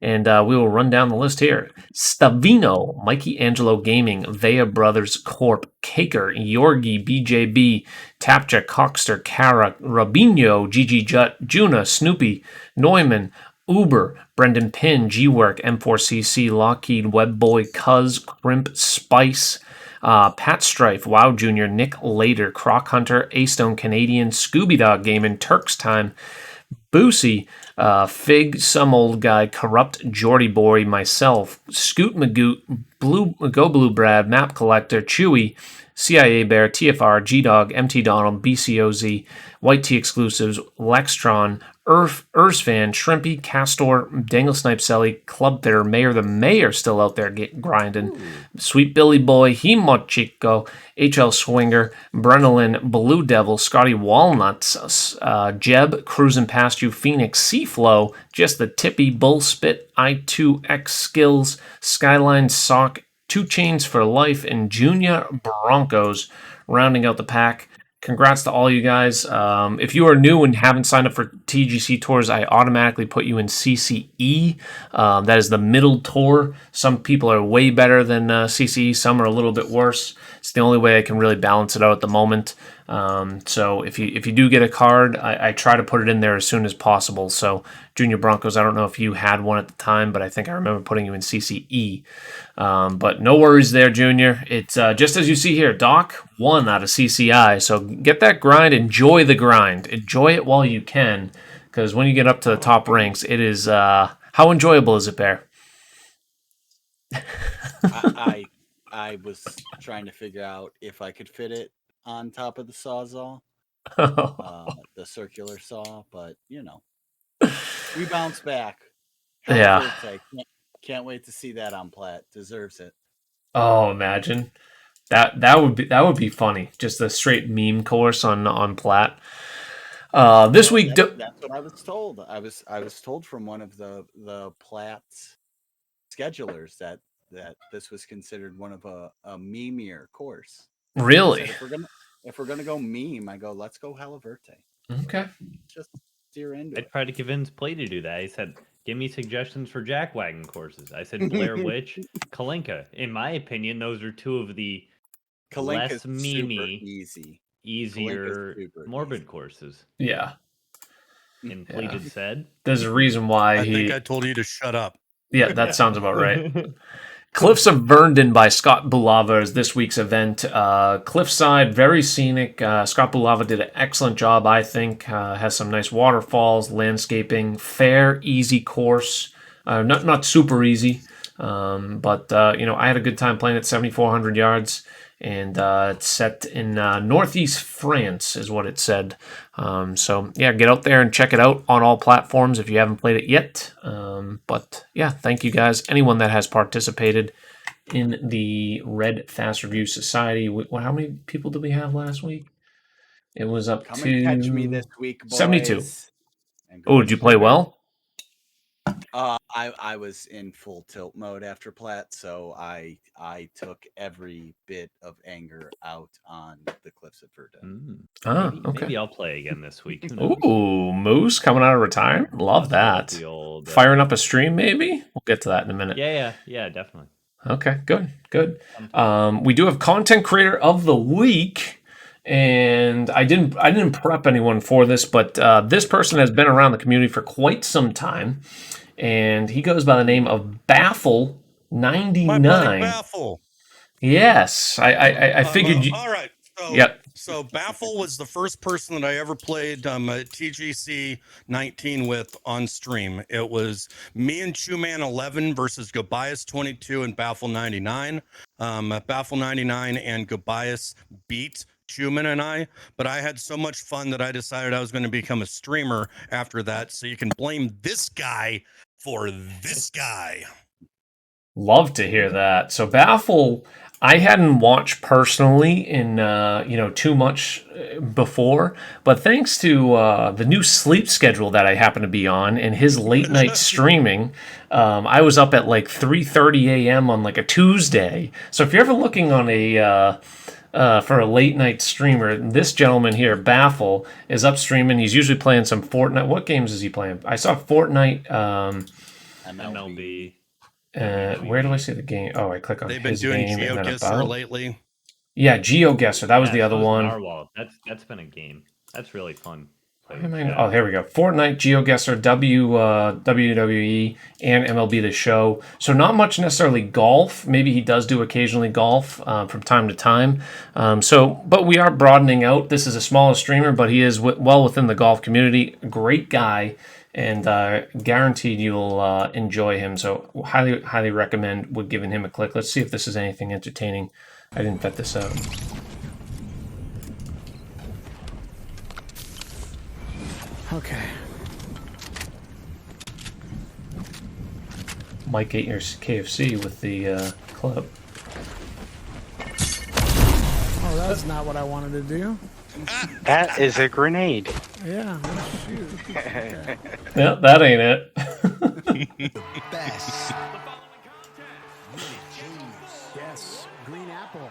And we will run down the list here. Stavino, Mikey Angelo Gaming, Vea Brothers Corp, Caker, Yorgi, BJB, Tapja, Cockster, Kara, Robinho, GG Jut, Juna, Snoopy, Neumann, Uber, Brendan Pinn, G-Work, M4CC, Lockheed, Webboy, Cuz, Crimp, Spice, Pat Strife, WoW Jr., Nick Later, Croc Hunter, A-Stone Canadian, Scooby Dog Gaming, Turks Time, Boosie, Fig, Some Old Guy, Corrupt, Geordie Boy, myself, Scoot Magoot, Go Blue Brad, Map Collector, Chewy, CIA Bear, TFR, G-Dog, MT Donald, BCOZ, White Tea Exclusives, Lextron, Fan, Shrimpy, Castor, Dangle Snipe Selly, Club Fitter, Mayor the Mayor still out there grinding, Sweet Billy Boy, Himo Chico, HL Swinger, Brenolin, Blue Devil, Scotty Walnuts, Jeb, Cruising Past You, Phoenix, Seaflow, Just the Tippy, Bullspit, I2X Skills, Skyline Sock, Two Chains for Life, and Junior Broncos rounding out the pack. Congrats to all you guys. If you are new and haven't signed up for TGC Tours, I automatically put you in CCE. That is the middle tour. Some people are way better than CCE. Some are a little bit worse. It's the only way I can really balance it out at the moment. So if you do get a card, I try to put it in there as soon as possible. So Junior Broncos, I don't know if you had one at the time, but I think I remember putting you in CCE. But no worries there, Junior. It's just as you see here, Doc, 1 out of CCI. So get that grind. Enjoy the grind. Enjoy it while you can, because when you get up to the top ranks, it is... how enjoyable is it, Bear? I was trying to figure out if I could fit it on top of the Sawzall, the circular saw, but we bounce back. Yeah. Can't wait to see that on Platt. Deserves it. Oh, imagine that would be funny. Just a straight meme course on Platt. This week, that's what I was told. I was told from one of the Platt schedulers that this was considered one of a memeier course. Really? If we're gonna go meme, I go, let's go Halaverte. Okay. Just steer into I tried to convince Play to do that. I said, give me suggestions for jackwagon courses. I said Blair Witch, Kalinka. In my opinion, those are two of the less memey, easier, morbid courses. Yeah. And Play just said, there's a reason why I think I told you to shut up. Yeah, that sounds about right. Cliffs of Verndon by Scott Bulava is this week's event. Cliffside, very scenic. Scott Bulava did an excellent job, I think. Has some nice waterfalls, landscaping, fair, easy course. Not super easy, but I had a good time playing at 7,400 yards, and it's set in northeast France, is what it said. So yeah, get out there and check it out on all platforms if you haven't played it yet. But yeah, thank you guys. Anyone that has participated in the Red Fast Review Society. How many people did we have last week? It was up Come to and catch me this week, boys. 72. Oh, did you play well? I was in full tilt mode after Platt, so I took every bit of anger out on the Cliffs of Verdun. Okay. Maybe I'll play again this week. Ooh, Moose coming out of retirement. Love that. The old, firing up a stream, maybe? We'll get to that in a minute. Yeah, definitely. Okay, good. We do have Content Creator of the Week. And I didn't prep anyone for this, but this person has been around the community for quite some time, and he goes by the name of Baffle99. My buddy Baffle. Yes, I figured. All right. So Baffle was the first person that I ever played TGC 19 with on stream. It was me and Chewman 11 versus Gobias 22 and Baffle 99. Baffle 99 and Gobias beat Chewman and I, but I had so much fun that I decided I was going to become a streamer after that. So you can blame this guy for this guy. Love to hear that. So Baffle, I hadn't watched personally in too much before, but thanks to the new sleep schedule that I happen to be on and his late night streaming, I was up at like 3:30 a.m. on like a Tuesday. So if you're ever looking on for a late night streamer, this gentleman here, Baffle, is up streaming. He's usually playing some Fortnite. What games is he playing? I saw Fortnite. MLB. Where do I see the game? Oh, I click on They've been his doing game and then GeoGuessr about. lately. Yeah, GeoGuessr. That was the other one. Narwhal. That's been a game. That's really fun. Oh, here we go. Fortnite, GeoGuessr, WWE, and MLB The Show. So not much necessarily golf. Maybe he does do occasionally golf from time to time. But we are broadening out. This is a smaller streamer, but he is well within the golf community. Great guy, and guaranteed you'll enjoy him. So highly, highly recommend with giving him a click. Let's see if this is anything entertaining. I didn't vet this out. Okay. Might get your KFC with the club. Oh, that's not what I wanted to do. That is a grenade. Yeah, shoot. Okay. Yeah, that ain't it. Best. Yes, Green Apple.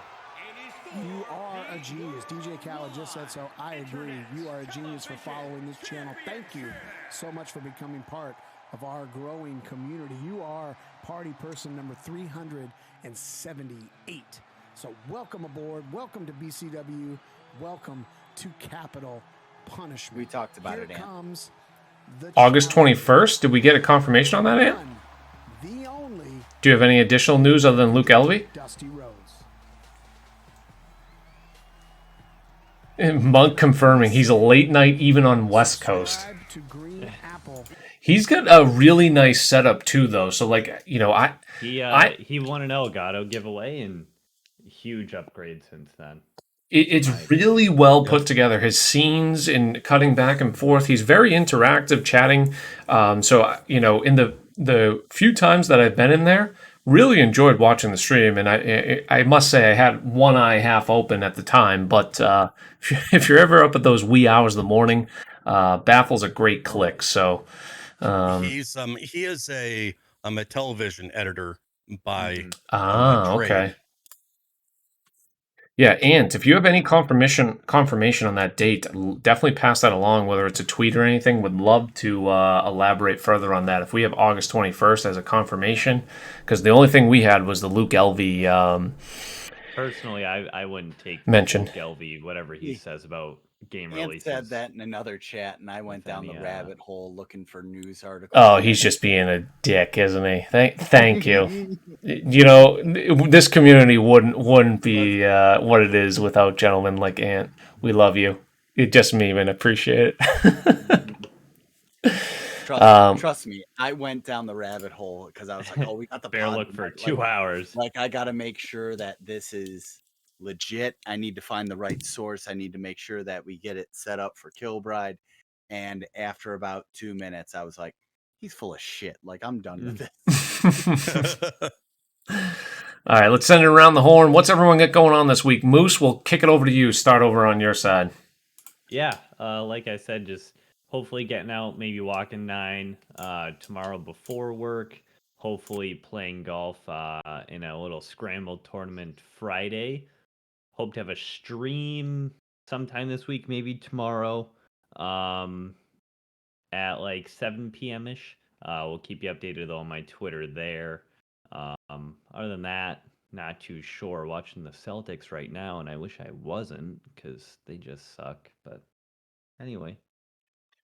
You are a genius. DJ Khaled just said so. I agree. You are a genius for following this channel. Thank you so much for becoming part of our growing community. You are party person number 378. So welcome aboard. Welcome to BCW. Welcome to Capital Punishment. We talked about Here it, Ant. comes the August 21st. Did we get a confirmation on that, Ant? the only Do you have any additional news other than Luke Elvey? Dusty Rhodes. And Monk confirming he's a late night even on West Coast. He's got a really nice setup too, though. So like, you know, He won an Elgato giveaway and huge upgrade since then. It's really well put together. His scenes and cutting back and forth. He's very interactive, chatting. So you know, in the few times that I've been in there, really enjoyed watching the stream. And I must say I had one eye half open at the time. But if you're ever up at those wee hours of the morning, Baffle's a great click. So he is a television editor by trade. okay. Yeah, Ant, if you have any confirmation on that date, definitely pass that along, whether it's a tweet or anything. Would love to elaborate further on that. If we have August 21st as a confirmation, because the only thing we had was the Luke Elvey Personally, I wouldn't take mention. Luke Elvey, whatever he says about game Ant releases. said that in another chat, and I went down the rabbit hole looking for news articles. Oh, he's just being a dick, isn't he? Thank you. You know, this community wouldn't be what it is without gentlemen like Ant. We love you. It just meme and appreciate it. Trust me, I went down the rabbit hole because I was like, "Oh, we got the bear pod look for tonight." 2 hours. Like, I got to make sure that this is legit. I need to find the right source. I need to make sure that we get it set up for Kilbride. And after about 2 minutes, I was like, "He's full of shit. Like, I'm done with this." All right, let's send it around the horn. What's everyone got going on this week? Moose, we'll kick it over to you. Start over on your side. Yeah, like I said, just hopefully getting out, maybe walking 9 tomorrow before work. Hopefully playing golf in a little scramble tournament Friday. Hope to have a stream sometime this week, maybe tomorrow at like 7 p.m. ish. We'll keep you updated on my Twitter there. Other than that, not too sure. Watching the Celtics right now, and I wish I wasn't because they just suck. But anyway.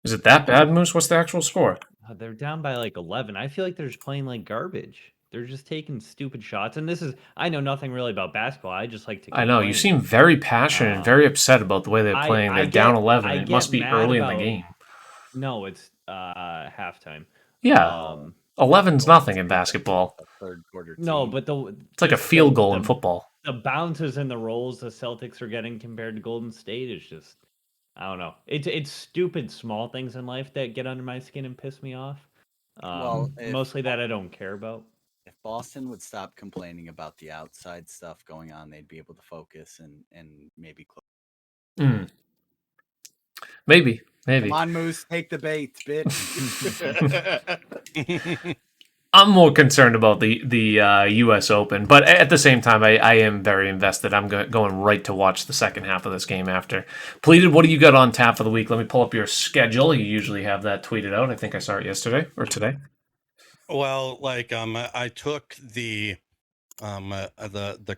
Is it that bad, Moose? What's the actual score? They're down by like 11. I feel like they're just playing like garbage. They're just taking stupid shots. And I know nothing really about basketball. I just like to complain. I know. You seem very passionate and very upset about the way they're playing. They're down 11. It must be early in the game. No, it's halftime. Yeah. 11's nothing in basketball. Third quarter. No, but it's like a field goal in football. The bounces and the rolls the Celtics are getting compared to Golden State is just, I don't know. It's stupid small things in life that get under my skin and piss me off. Mostly that I don't care about. If Boston would stop complaining about the outside stuff going on, they'd be able to focus and maybe close. Maybe. Come on, Moose, take the bait, bitch. I'm more concerned about the U.S. Open, but at the same time, I am very invested. I'm going right to watch the second half of this game after. Pleated, what do you got on tap for the week? Let me pull up your schedule. You usually have that tweeted out. I think I saw it yesterday or today. Well, like I took the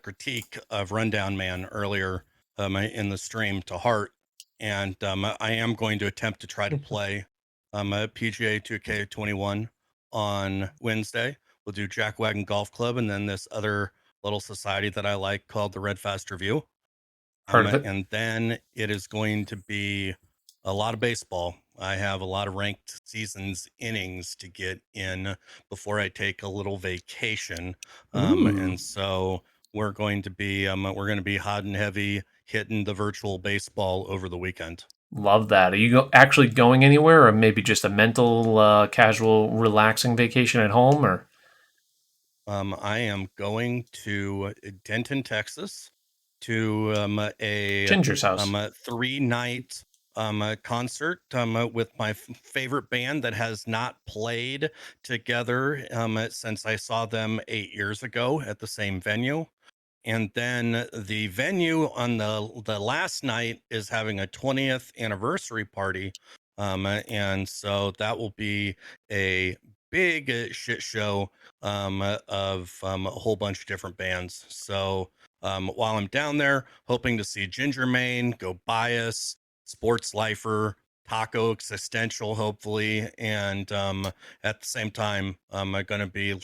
critique of Rundown Man earlier in the stream to heart, and I am going to attempt to try to play a PGA 2K21 on Wednesday. We'll do Jackwagon Golf Club and then this other little society that I like called the Red Fast Review. Heard of it. And then it is going to be a lot of baseball. I have a lot of ranked seasons innings to get in before I take a little vacation. Ooh. And so we're going to be hot and heavy hitting the virtual baseball over the weekend. Love that. Are you actually going anywhere, or maybe just a mental, casual, relaxing vacation at home? Or I am going to Denton, Texas, to a Ginger's house. 3-night concert with my favorite band that has not played together since I saw them 8 years ago at the same venue. And then the venue on the last night is having a 20th anniversary party. And so that will be a big shit show of a whole bunch of different bands. So while I'm down there, hoping to see Ginger Main, Go Bias, Sports Lifer, Taco Existential, hopefully. And at the same time, I'm going to be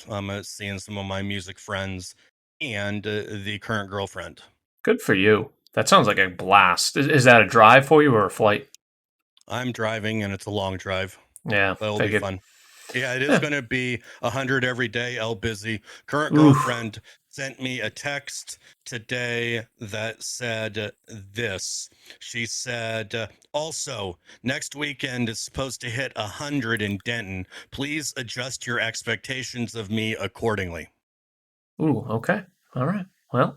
seeing some of my music friends and the current girlfriend. Good for you. That sounds like a blast. Is that a drive for you or a flight? I'm driving, and it's a long drive. Yeah, that'll be figured. fun. Yeah, it is going to be 100 every day. El busy. Current Oof. girlfriend sent me a text today that said this. She said, also, next weekend is supposed to hit 100 in Denton. Please adjust your expectations of me accordingly. Ooh, okay. All right. Well,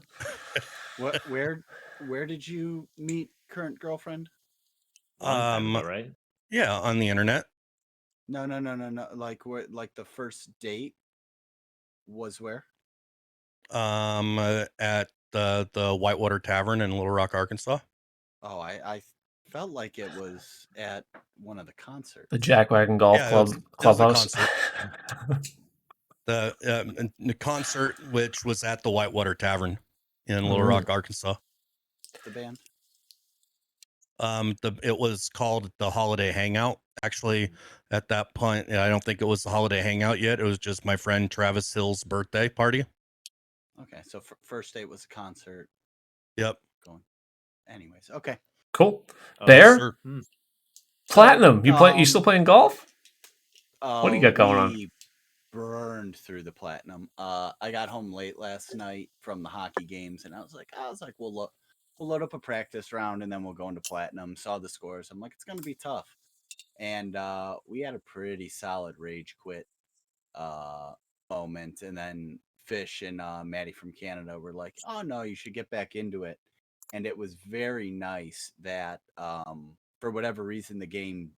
where did you meet current girlfriend? Long time ago, right? Yeah, on the internet. No. Like where? Like the first date was where? At the Whitewater Tavern in Little Rock, Arkansas. Oh, I felt like it was at one of the concerts. the Jackwagon Golf Club It was clubhouse. a concert. the concert, which was at the Whitewater Tavern in Little Rock, Arkansas. The band. It was called the Holiday Hangout. Actually, at that point, I don't think it was the Holiday Hangout yet. It was just my friend Travis Hill's birthday party. Okay, so first date was a concert. Yep. Going. Anyways, okay. Cool. Bear? Sir. Platinum. You still playing golf? What do you got going on? We burned through the platinum. I got home late last night from the hockey games, and I was like, we'll load up a practice round, and then we'll go into platinum. Saw the scores. I'm like, it's gonna be tough, and we had a pretty solid rage quit moment, and then Fish and Maddie from Canada were like, oh no, you should get back into it. And it was very nice that for whatever reason the game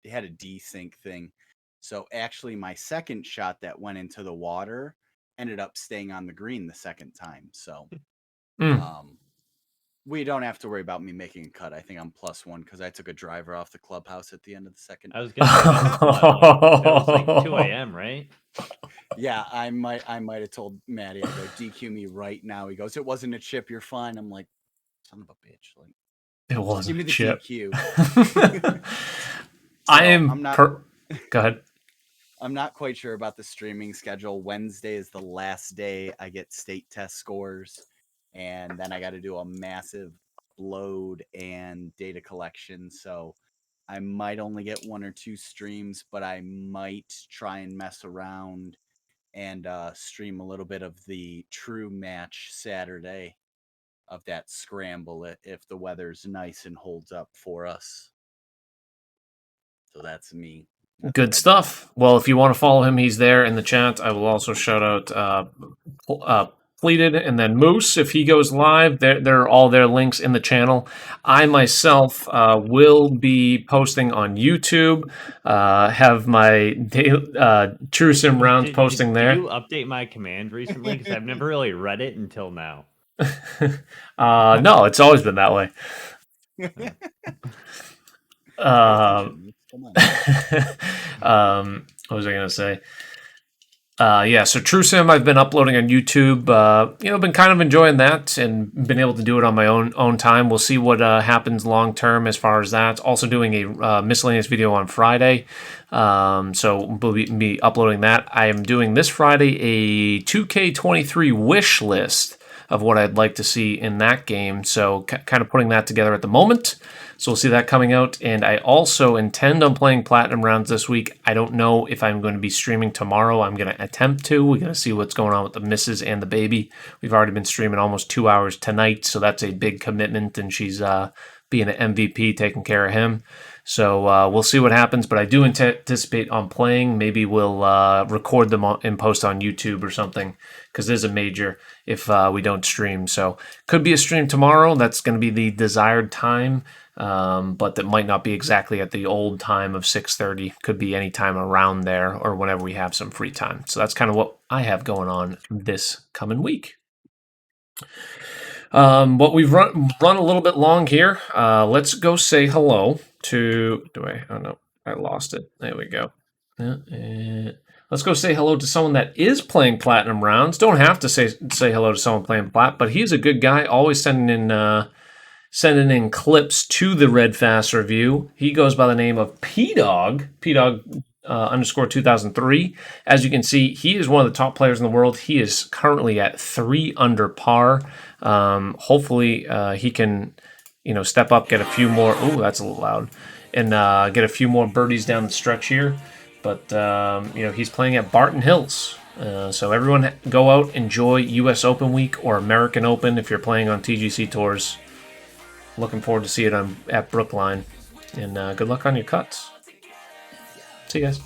had a desync thing. So actually my second shot that went into the water ended up staying on the green the second time. So we don't have to worry about me making a cut. I think I'm +1 because I took a driver off the clubhouse at the end of the second. I was gonna say that was like 2 a.m., right? Yeah, I might have told Maddie, I go, DQ me right now. He goes, it wasn't a chip, you're fine. I'm like, son of a bitch. Like, it wasn't give me the chip. DQ. Go ahead. I'm not quite sure about the streaming schedule. Wednesday is the last day I get state test scores, and then I got to do a massive load and data collection. So I might only get 1 or 2 streams, but I might try and mess around and stream a little bit of the true match Saturday of that scramble if the weather's nice and holds up for us. So that's me. Good stuff. Well, if you want to follow him, he's there in the chat. I will also shout out Pleated and then Moose. If he goes live, they're all their links in the channel. I myself will be posting on YouTube. Have my True Sim rounds posting there. Did you update my command recently? Because I've never really read it until now. No, it's always been that way. What was I gonna say? Yeah, so True Sim I've been uploading on YouTube. Been kind of enjoying that and been able to do it on my own time. We'll see what happens long term as far as that. Also doing a miscellaneous video on Friday, so we'll be uploading that. I am doing this Friday a 2K23 wish list of what I'd like to see in that game. So kind of putting that together at the moment. So we'll see that coming out. And I also intend on playing Platinum Rounds this week. I don't know if I'm going to be streaming tomorrow. I'm going to attempt to. We're going to see what's going on with the missus and the baby. We've already been streaming almost 2 hours tonight, so that's a big commitment, and she's being an MVP, taking care of him. So we'll see what happens, but I do anticipate on playing. Maybe we'll record them and post on YouTube or something, because there's a major if we don't stream. So could be a stream tomorrow. That's going to be the desired time. But that might not be exactly at the old time of 6:30. Could be any time around there or whenever we have some free time. So that's kind of what I have going on this coming week. But we've run a little bit long here. Let's go say hello to... Oh, no. I lost it. There we go. Let's go say hello to someone that is playing Platinum Rounds. Don't have to say hello to someone playing Plat, but he's a good guy. Always sending in clips to the Red Fast review. He goes by the name of P-Dog, _ 2003. As you can see, he is one of the top players in the world. He is currently at 3 under par. Hopefully he can, step up, get a few more. Oh, that's a little loud. And get a few more birdies down the stretch here. But, he's playing at Barton Hills. So everyone go out, enjoy US Open Week or American Open if you're playing on TGC Tours. Looking forward to see it at Brookline. And good luck on your cuts. See you guys.